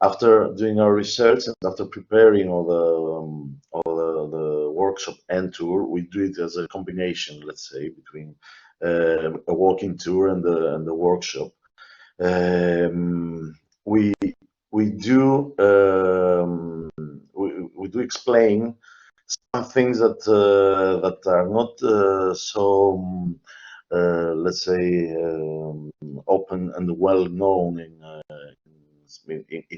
After doing our research and after preparing all the workshop and tour, we do it as a combination, let's say, between a walking tour and the workshop. We do explain some things that are not so let's say open and well known in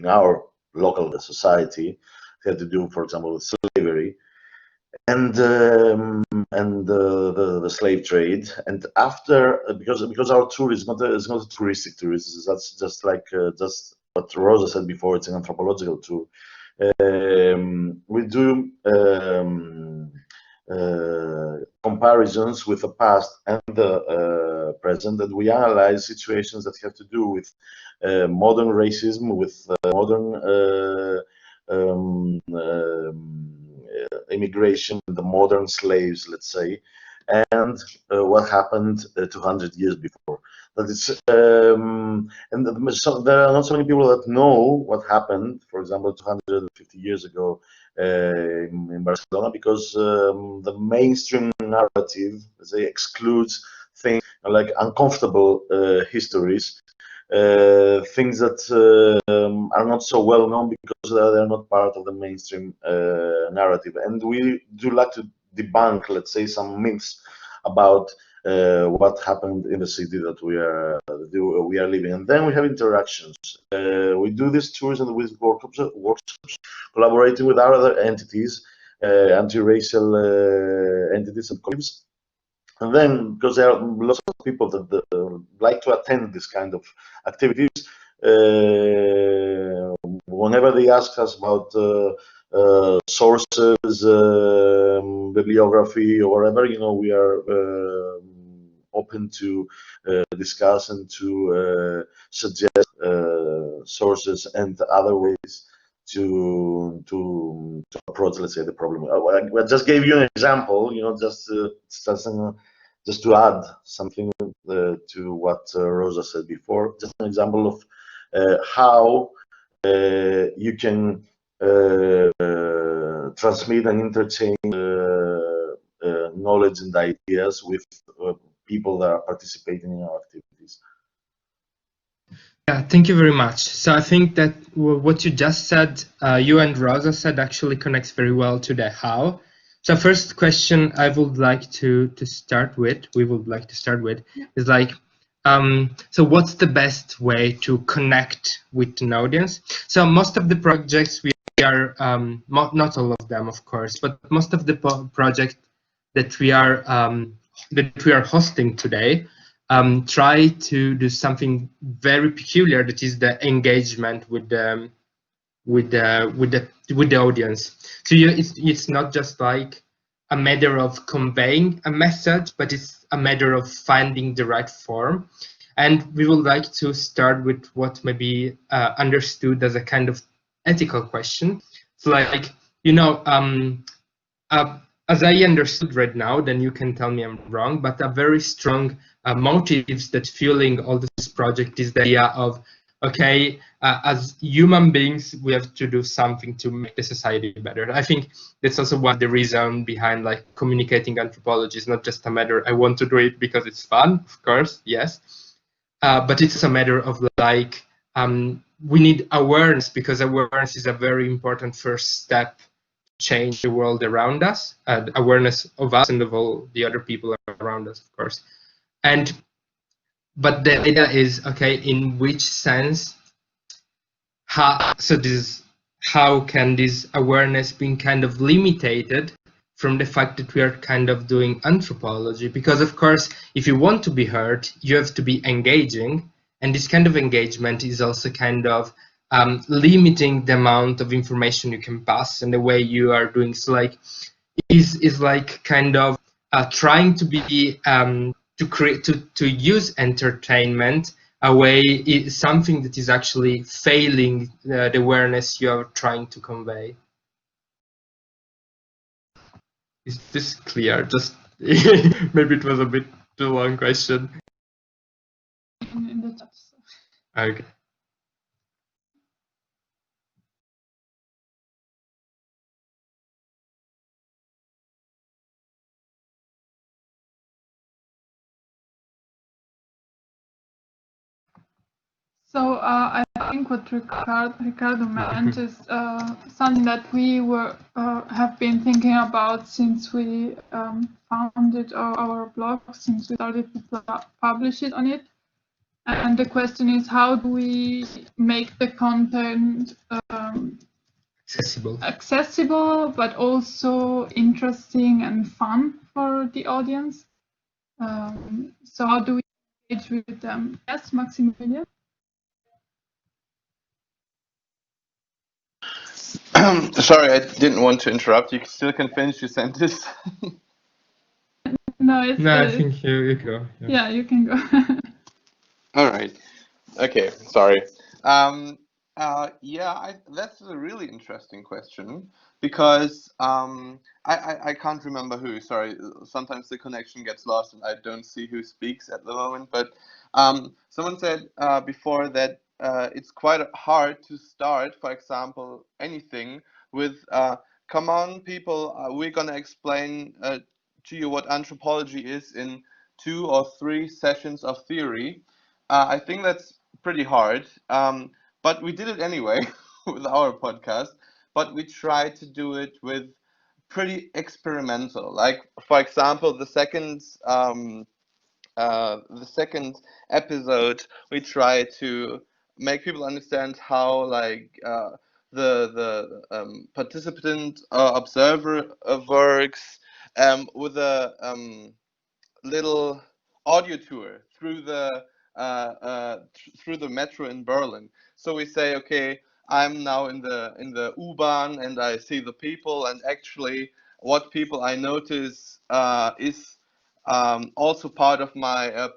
our local society. It had to do, for example, with slavery and the slave trade. And after, because our tour is not a touristic tour, that's just like just what Rosa said before. It's an anthropological tour. We do comparisons with the past and the present, and we analyze situations that have to do with modern racism, with modern immigration, the modern slaves, let's say, and what happened 200 years before. That is, and so there are not so many people that know what happened, for example, 250 years ago in Barcelona, because the mainstream narrative, say, excludes things like uncomfortable histories, things that are not so well known because they're not part of the mainstream narrative. And we do like to debunk, let's say, some myths about what happened in the city that we are living. And then we have interactions. We do these tours and with workshops, collaborating with our other entities, anti-racial entities and colleagues. And then, because there are lots of people that like to attend this kind of activities, whenever they ask us about sources, bibliography, or whatever, we are open to discuss and to suggest sources and other ways to approach, let's say, the problem. I just gave you an example, just to add something to what Rosa said before, just an example of how you can transmit and interchange knowledge and ideas with people that are participating in our activities. Yeah, thank you very much. So I think that what you just said, you and Rosa said, actually connects very well to the how. So first question I would like to start with, we would like to start with, is like, so what's the best way to connect with an audience? So most of the projects we are, not all of them, of course, but most of the projects that we are hosting today try to do something very peculiar, that is the engagement with the audience. So it's not just like a matter of conveying a message, but it's a matter of finding the right form. And we would like to start with what may be understood as a kind of ethical question. So like, you know, as I understood right now, then you can tell me I'm wrong, but a very strong motives that fueling all this project is the idea of, okay, as human beings, we have to do something to make the society better. I think that's also one of the reason behind like communicating anthropology is not just a matter, I want to do it because it's fun, of course, yes, but it's a matter of like, we need awareness, because awareness is a very important first step change the world around us, awareness of us and of all the other people around us, of course. But the idea is, okay, in which sense, how can this awareness be kind of limited from the fact that we are kind of doing anthropology? Because of course, if you want to be heard, you have to be engaging, and this kind of engagement is also kind of limiting the amount of information you can pass and the way you are doing. So like is like kind of trying to be to create to use entertainment a way is something that is actually failing the awareness you are trying to convey. Is this clear? Just maybe it was a bit too long question. In the chat. Okay. So I think what Ricardo meant is something that we have been thinking about since we founded our blog, since we started to publish it on it. And the question is, how do we make the content accessible, but also interesting and fun for the audience? So how do we engage with them? Yes, Maximilian? Sorry, I didn't want to interrupt. You still can finish your sentence. No, I think you go. Yeah, you can go. All right. Okay, sorry. Yeah, that's a really interesting question, because I can't remember who. Sorry, sometimes the connection gets lost and I don't see who speaks at the moment. But someone said before that it's quite hard to start, for example, anything with come on, people, we're gonna explain to you what anthropology is in 2 or 3 sessions of theory. I think that's pretty hard, but we did it anyway with our podcast. But we tried to do it with pretty experimental. Like, for example, the second episode, we tried to make people understand how like the participant observer works, with a little audio tour through the metro in Berlin. So we say, okay, I'm now in the U-Bahn and I see the people, and actually, what people I notice is also part of my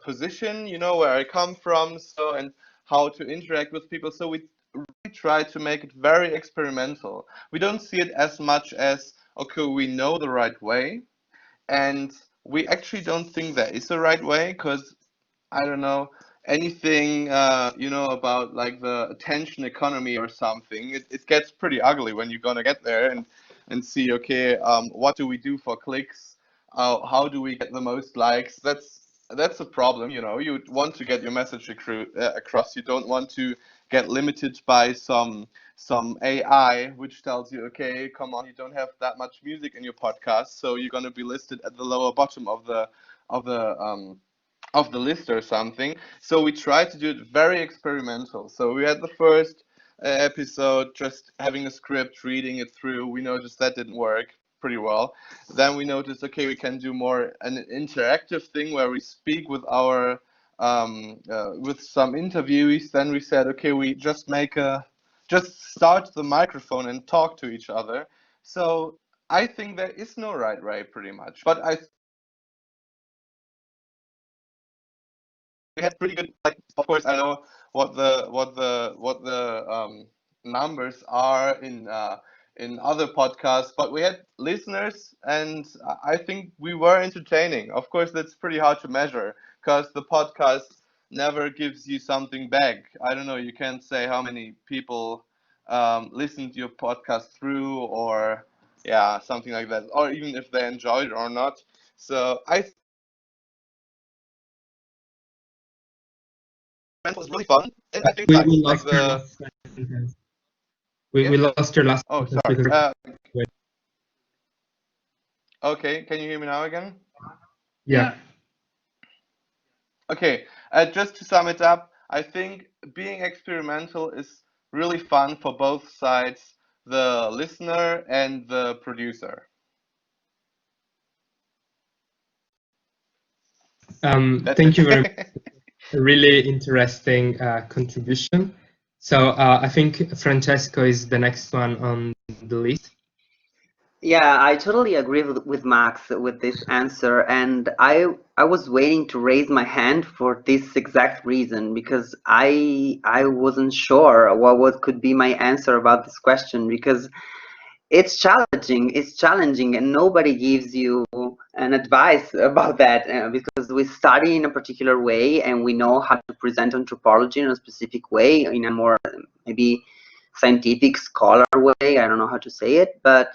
position, you know, where I come from, so, and how to interact with people. So we really try to make it very experimental. We don't see it as much as, okay, we know the right way, and we actually don't think there is a right way, because I don't know anything you know, about like the attention economy or something. It gets pretty ugly when you're gonna get there and see, okay, what do we do for clicks, how do we get the most likes. That's that's a problem, you know. You want to get your message across. You don't want to get limited by some AI which tells you, okay, come on, you don't have that much music in your podcast, so you're going to be listed at the lower bottom of the list or something. So we tried to do it very experimental. So we had the first episode just having a script, reading it through. We noticed that didn't work pretty well. Then we noticed, okay, we can do more an interactive thing where we speak with our with some interviewees. Then we said, okay, we just start the microphone and talk to each other. So I think there is no right way, pretty much. But we had pretty good, like, of course I know what the numbers are in other podcasts, but we had listeners, and I think we were entertaining. Of course, that's pretty hard to measure because the podcast never gives you something back. I don't know, you can't say how many people listened to your podcast through, or yeah, something like that, or even if they enjoyed it or not. So I it was really fun. And I think we lost your last sentence. We lost your last sentence. Oh, sorry. Okay, can you hear me now again? Yeah. Okay, just to sum it up, I think being experimental is really fun for both sides, the listener and the producer. Thank you very much. A really interesting contribution. So I think Francesco is the next one on the list. Yeah, I totally agree with Max with this answer, and I was waiting to raise my hand for this exact reason, because I wasn't sure what could be my answer about this question, because it's challenging, and nobody gives you an advice about that, because we study in a particular way and we know how to present anthropology in a specific way, in a more maybe scientific scholar way. I don't know how to say it, but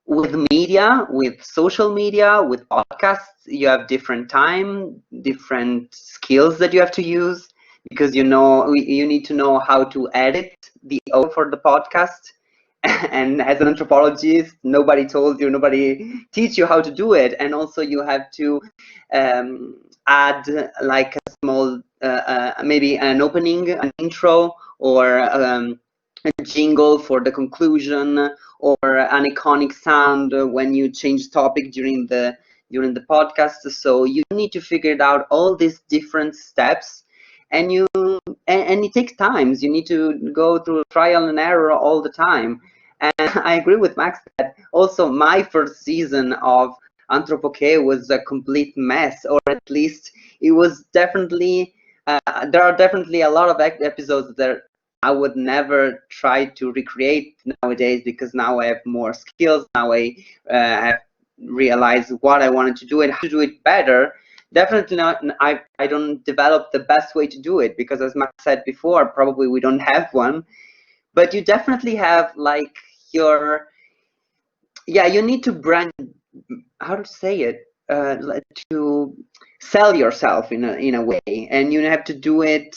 with media, with social media, with podcasts, you have different time, different skills that you have to use, because you need to know how to edit the audio for the podcast. And as an anthropologist, nobody teach you how to do it. And also you have to add like a small, maybe an opening, an intro, or a jingle for the conclusion, or an iconic sound when you change topic during the podcast. So you need to figure it out, all these different steps, and it takes time. You need to go through trial and error all the time. And I agree with Max that also my first season of Anthropoke was a complete mess, or at least it was definitely, there are definitely a lot of episodes that I would never try to recreate nowadays, because now I have more skills. Now I have realized what I wanted to do and how to do it better. Definitely not. I don't develop the best way to do it, because as Max said before, probably we don't have one. But you definitely have like your, yeah, you need to brand, how to say it, to sell yourself in a way, and you have to do it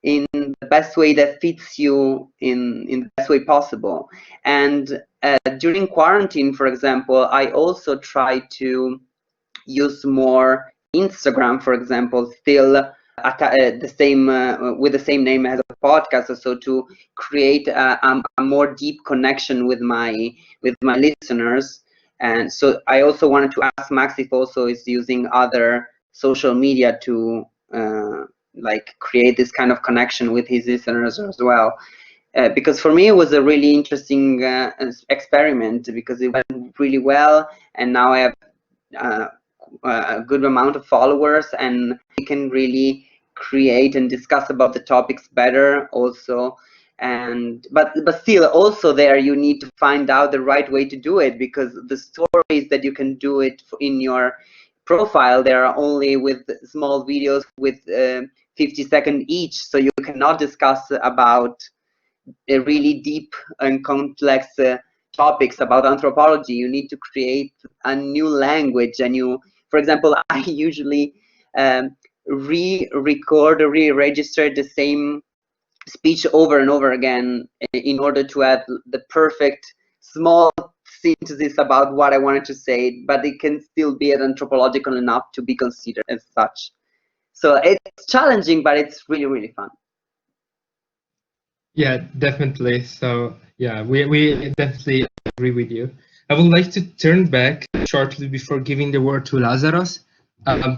in the best way that fits you in the best way possible. And during quarantine, for example, I also try to use more Instagram, for example, still the same with the same name as a podcast, so to create a more deep connection with my listeners. And so I also wanted to ask Max if also is using other social media to like create this kind of connection with his listeners as well. Because for me it was a really interesting experiment, because it went really well, and now I have a good amount of followers, and we can really create and discuss about the topics better also. And but still, also there you need to find out the right way to do it, because the stories that you can do it in your profile, they are only with small videos with 50 seconds each, so you cannot discuss about a really deep and complex topics about anthropology. You need to create a new language, and for example, I usually re-record or re-register the same speech over and over again in order to have the perfect small synthesis about what I wanted to say, but it can still be anthropological enough to be considered as such. So it's challenging, but it's really, really fun. Yeah, definitely. So yeah, we definitely agree with you. I would like to turn back shortly before giving the word to Lazaros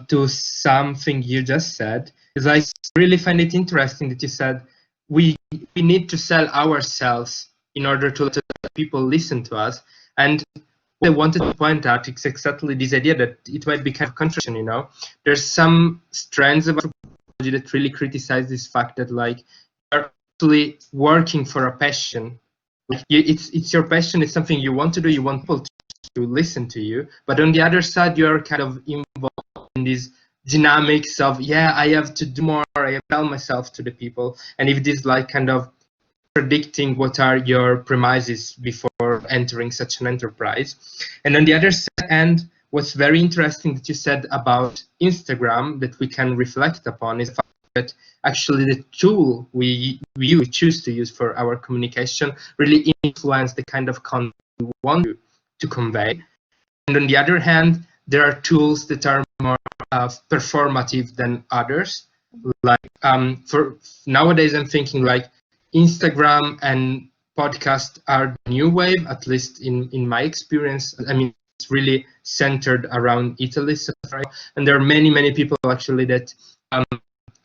to something you just said. Because I really find it interesting that you said we need to sell ourselves in order to let people listen to us. And what I wanted to point out is exactly this idea that it might be kind of contradiction, you know. There's some strands of anthropology that really criticize this fact that like you're actually working for a passion. Like it's your passion, it's something you want to do, you want people to listen to you. But on the other side, you're kind of involved in these dynamics of, yeah, I have to do more, I have to tell myself to the people. And if this like kind of predicting what are your premises before entering such an enterprise. And on the other hand, what's very interesting that you said about Instagram that we can reflect upon is the fact that actually the tool we choose to use for our communication really influence the kind of content we want to convey. And on the other hand, there are tools that are more performative than others. Like for nowadays, I'm thinking like Instagram and podcast are the new wave, at least in my experience. I mean, it's really centered around Italy, and there are many people actually that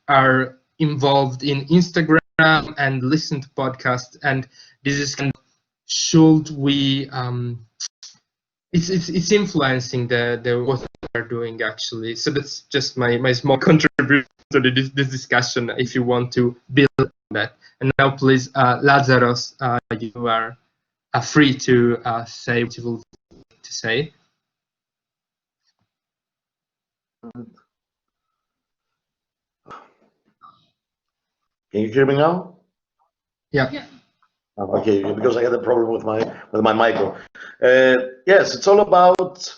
are involved in Instagram and listen to podcasts, and this is kind of should we it's influencing the what they're doing actually. So that's just my small contribution to this discussion. If you want to build on that, and now please, Lazaros, you are free to say what you will to say. Can you hear me now? Yeah. Okay, because I had a problem with my micro. Yes, it's all about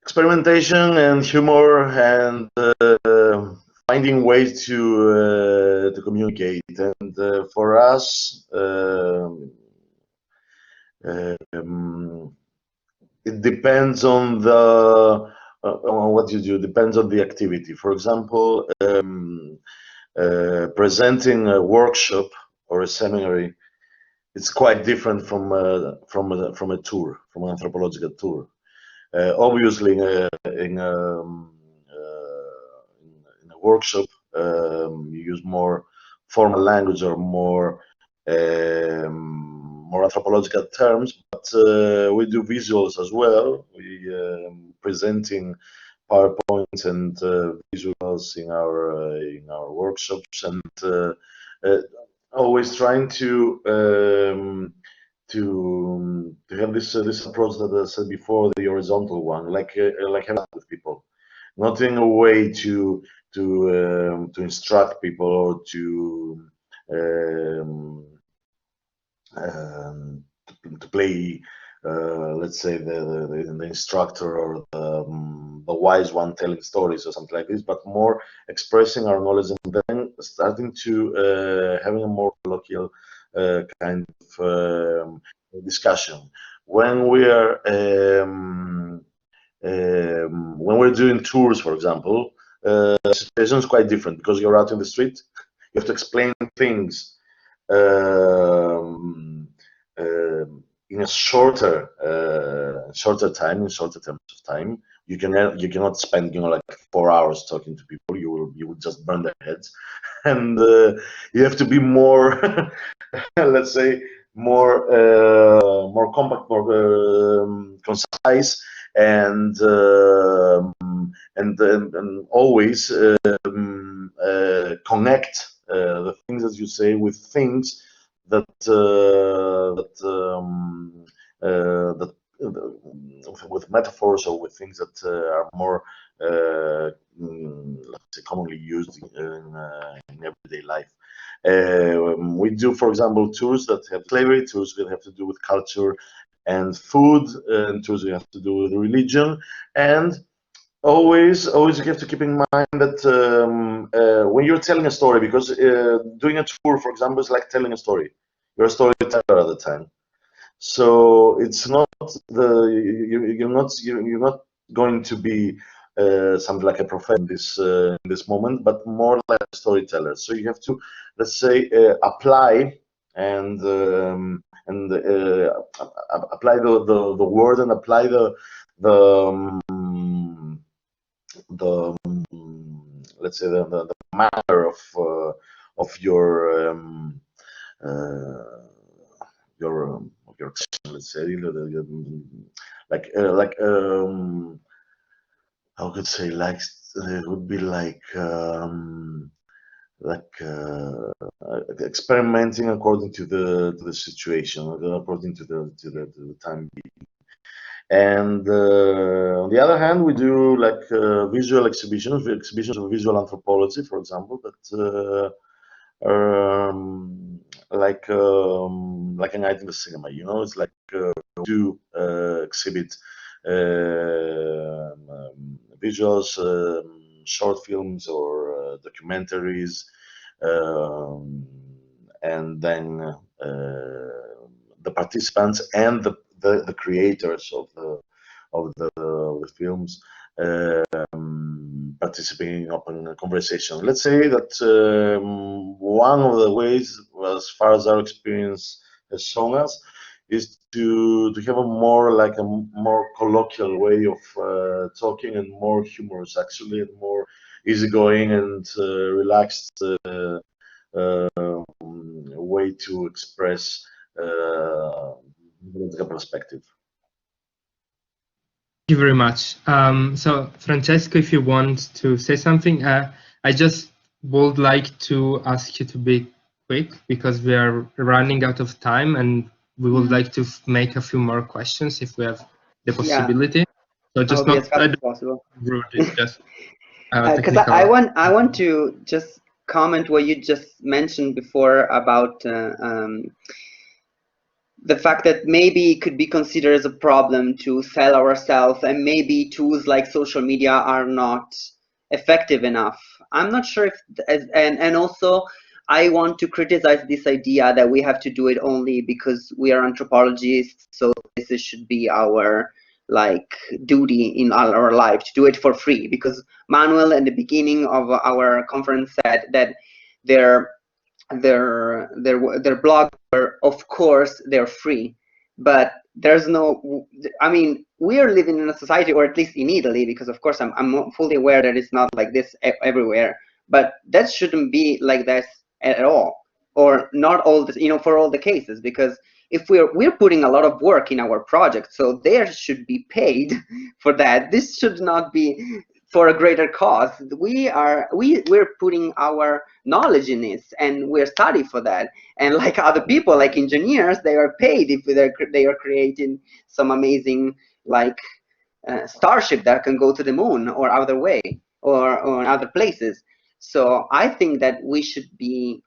experimentation and humor and finding ways to communicate. And for us, it depends on the on what you do. Depends on the activity. For example, presenting a workshop or a seminary, it's quite different from a tour, from an anthropological tour. Obviously, in a workshop, you use more formal language or more anthropological terms, but we do visuals as well. We presenting PowerPoints and visuals in our workshops, and always trying to have this approach that I said before, the horizontal one, like having with people, not in a way to instruct people or to play, let's say the instructor or the wise one telling stories or something like this, but more expressing our knowledge and then starting to having a more colloquial kind of discussion. When we're doing tours, for example, the situation is quite different because you're out in the street. You have to explain things in a shorter time, in shorter terms of time. You cannot spend like 4 hours talking to people. You will just burn their heads, and you have to be more, let's say, more compact, more concise, and always connect the things that you say with things that with metaphors or with things that are more let's say commonly used in everyday life. We do, for example, tours that have slavery, tours that have to do with culture and food, and tours that have to do with religion, and always you have to keep in mind that when you're telling a story, because doing a tour, for example, is like telling a story. You're a storyteller at the time. So it's not you're not going to be something like a professor in this moment, but more like a storyteller. So you have to, let's say, apply and apply the word and apply the let's say the manner of your let's say like how could say, like it would be like experimenting according to the situation, according to the time being. And on the other hand, we do like visual exhibitions of visual anthropology, for example, that like a night in the cinema. You know, it's like do exhibit visuals, short films or documentaries, and then the participants and the creators of the films participating in open conversation. Let's say that one of the ways, as far as our experience has shown us, is to have a more colloquial way of talking, and more humorous, actually, and more easygoing and relaxed way to express the perspective. Thank you very much. So, Francesco, if you want to say something, I just would like to ask you to be quick, because we are running out of time, and we would like to make a few more questions if we have the possibility. So just not as fast as possible. Rude, it's just because I want to just comment what you just mentioned before about the fact that maybe it could be considered as a problem to sell ourselves, and maybe tools like social media are not effective enough. I'm not sure if, and also I want to criticize this idea that we have to do it only because we are anthropologists, so this should be our duty in our life to do it for free, because Manuel at the beginning of our conference said that their blogs are, of course, they're free, but there's no, I mean, we are living in a society, or at least in Italy, because of course I'm fully aware that it's not like this everywhere, but that shouldn't be like this at all, or not all the, for all the cases, because if we're putting a lot of work in our project, so there should be paid for that. This should not be for a greater cause. We're putting our knowledge in this, and we're studying for that. And like other people, like engineers, they are paid if they are creating some amazing starship that can go to the moon or other way or other places. So I think that we should be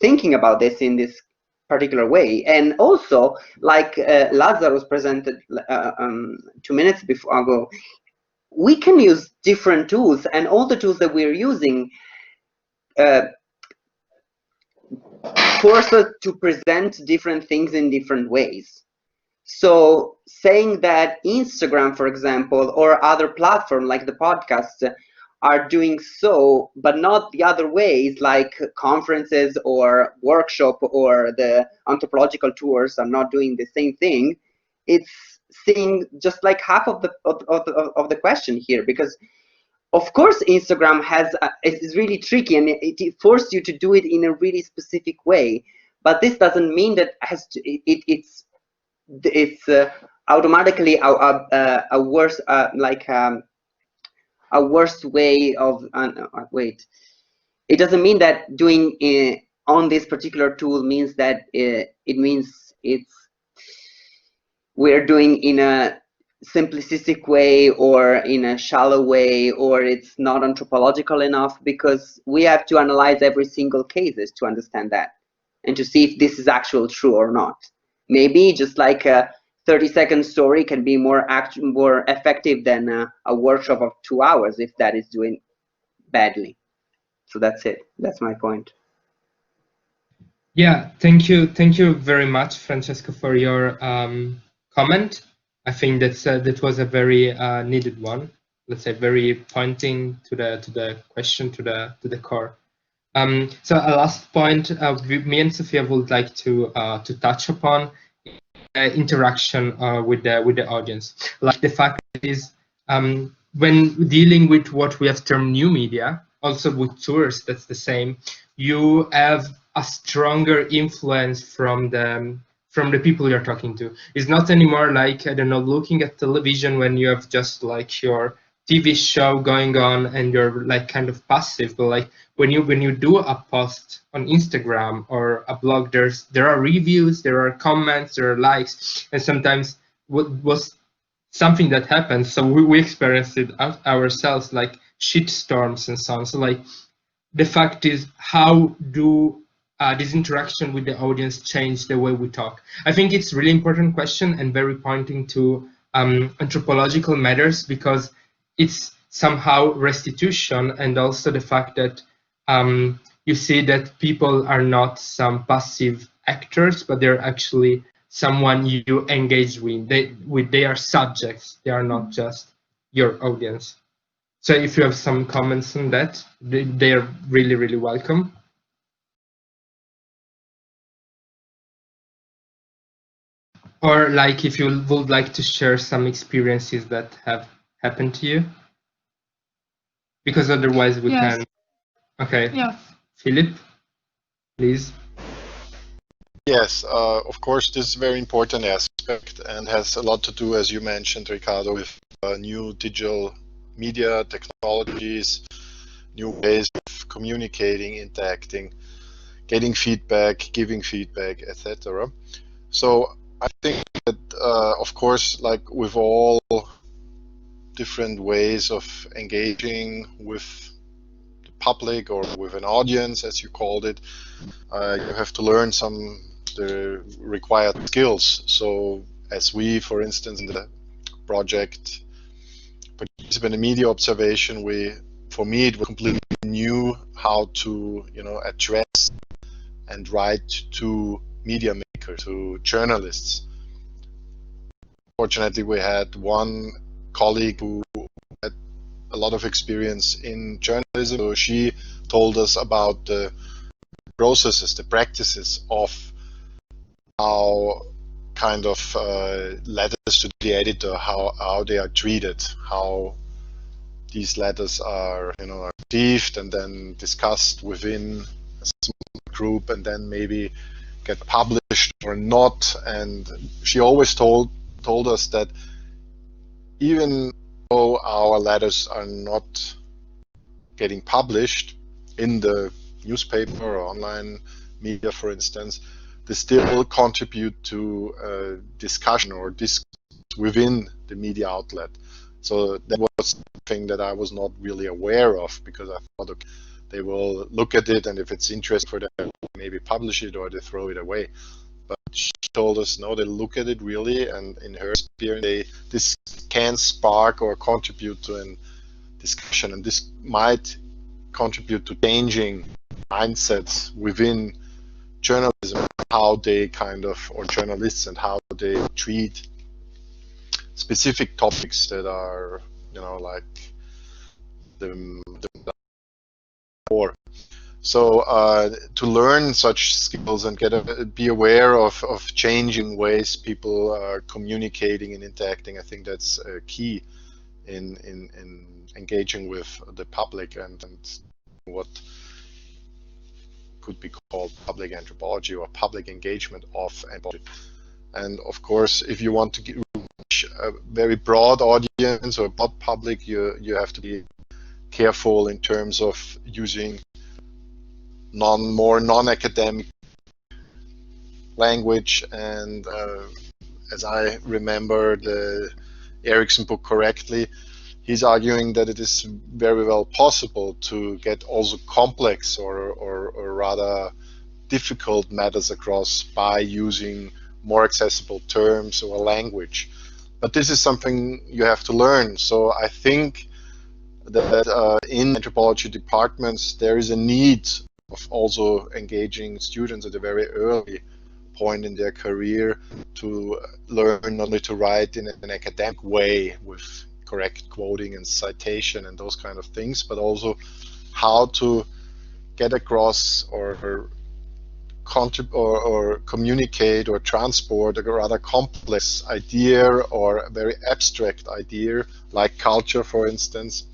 thinking about this in this particular way. And also, like Lazarus presented 2 minutes ago, we can use different tools, and all the tools that we're using force us to present different things in different ways. So saying that Instagram, for example, or other platforms like the podcast are doing so, but not the other ways, like conferences or workshop or the anthropological tours are not doing the same thing, it's seeing just like half of the question here, because of course Instagram is really tricky, and it forces you to do it in a really specific way, but this doesn't mean that it's automatically a worse a worse way of wait. It doesn't mean that doing on this particular tool means that it means we're doing in a simplistic way or in a shallow way, or it's not anthropological enough, because we have to analyze every single cases to understand that and to see if this is actually true or not. Maybe just like 30-second story can be more effective than a workshop of 2 hours if that is doing badly. So that's it. That's my point. Yeah, thank you very much, Francesco, for your comment. I think that was a very needed one. Let's say very pointing to the question, to the core. So a last point me and Sophia would like to touch upon interaction with the audience. Like the fact is, when dealing with what we have termed new media, also with tours, that's the same. You have a stronger influence from the people you're talking to. It's not anymore like, I don't know, looking at television when you have just like your TV show going on and you're like kind of passive, but like when you do a post on Instagram or a blog, there are reviews, there are comments, there are likes, and sometimes what was something that happens. So we experienced it ourselves, like shit storms and so on. So like the fact is, how do this interaction with the audience change the way we talk? I think it's a really important question and very pointing to anthropological matters, because it's somehow restitution, and also the fact that you see that people are not some passive actors, but they're actually someone you engage with. They are subjects. They are not just your audience. So if you have some comments on that, they are really, really welcome. Or like if you would like to share some experiences that have happened to you. Because otherwise we can. Okay. Yes. Philip, please. Yes, of course, this is a very important aspect and has a lot to do, as you mentioned, Ricardo, with new digital media technologies, new ways of communicating, interacting, getting feedback, giving feedback, etc. So I think that, of course, like with all different ways of engaging with the public or with an audience, as you called it, you have to learn the required skills. So as we, for instance, in the project participant in media observation, for me it was completely new how to address and write to media makers, to journalists. Fortunately, we had one colleague who had a lot of experience in journalism, so she told us about the processes, the practices of how kind of letters to the editor, how they are treated, how these letters are received and then discussed within a small group and then maybe get published or not. And she always told us that even though our letters are not getting published in the newspaper or online media, for instance, they still contribute to discussion or discourse within the media outlet. So that was something that I was not really aware of, because I thought, okay, they will look at it and if it's interesting for them, maybe publish it or they throw it away. But she told us, no, they look at it really, and in her experience, this can spark or contribute to a discussion, and this might contribute to changing mindsets within journalism, how they or journalists, and how they treat specific topics that are, like the core. So to learn such skills and be aware of changing ways people are communicating and interacting, I think that's key in engaging with the public and what could be called public anthropology or public engagement of anthropology. And of course, if you want to reach a very broad audience or broad public, you have to be careful in terms of using more non-academic language. And as I remember the Erickson book correctly, he's arguing that it is very well possible to get also complex or rather difficult matters across by using more accessible terms or language. But this is something you have to learn. So I think that in anthropology departments there is a need of also engaging students at a very early point in their career to learn not only to write in an academic way with correct quoting and citation and those kind of things, but also how to get across or communicate or transport a rather complex idea or a very abstract idea like culture, for instance,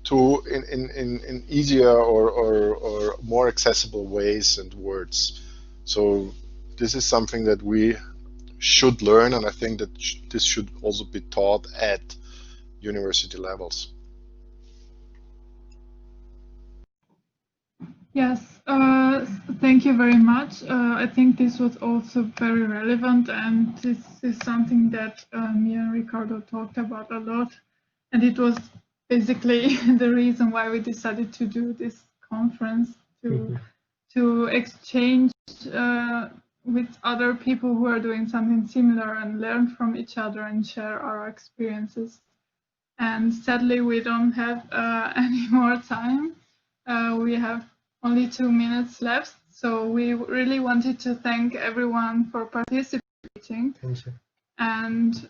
to in easier or more accessible ways and words. So this is something that we should learn, and I think that this should also be taught at university levels. Yes, thank you very much. I think this was also very relevant, and this is something that me and Ricardo talked about a lot, and it was basically the reason why we decided to do this conference, to exchange with other people who are doing something similar and learn from each other and share our experiences. And sadly, we don't have any more time. We have only 2 minutes left, so we really wanted to thank everyone for participating. Thank you. And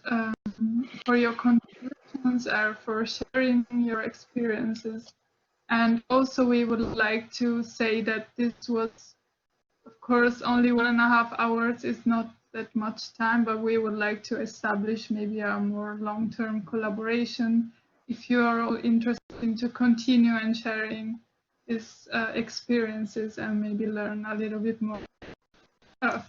for your contributions and for sharing your experiences. And also we would like to say that this was, of course, only 1.5 hours is not that much time, but we would like to establish maybe a more long-term collaboration if you are all interested in to continue and sharing these experiences and maybe learn a little bit more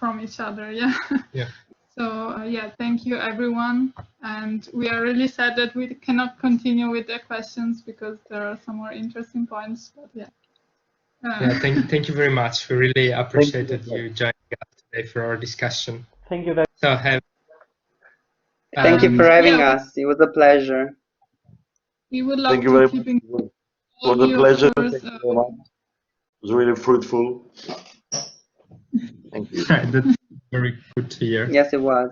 from each other. Yeah. So yeah, thank you everyone, and we are really sad that we cannot continue with the questions because there are some more interesting points. But yeah. Yeah, thank you very much. We really appreciated you joining us today for our discussion. Thank you very much. So have. Thank you for having us. It was a pleasure. We would love to keep in touch. It was a pleasure. Thank you very much. It was really fruitful. Thank you. That's very good to hear. Yes, it was.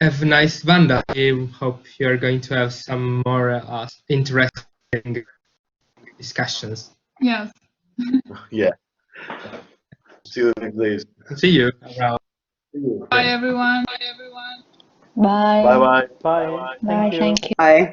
Have a nice VANDA. I hope you're going to have some more interesting discussions. Yes. Yeah. See you the next days. See you around. Bye everyone. Bye. Bye bye. Bye. Bye. Thank you. Bye.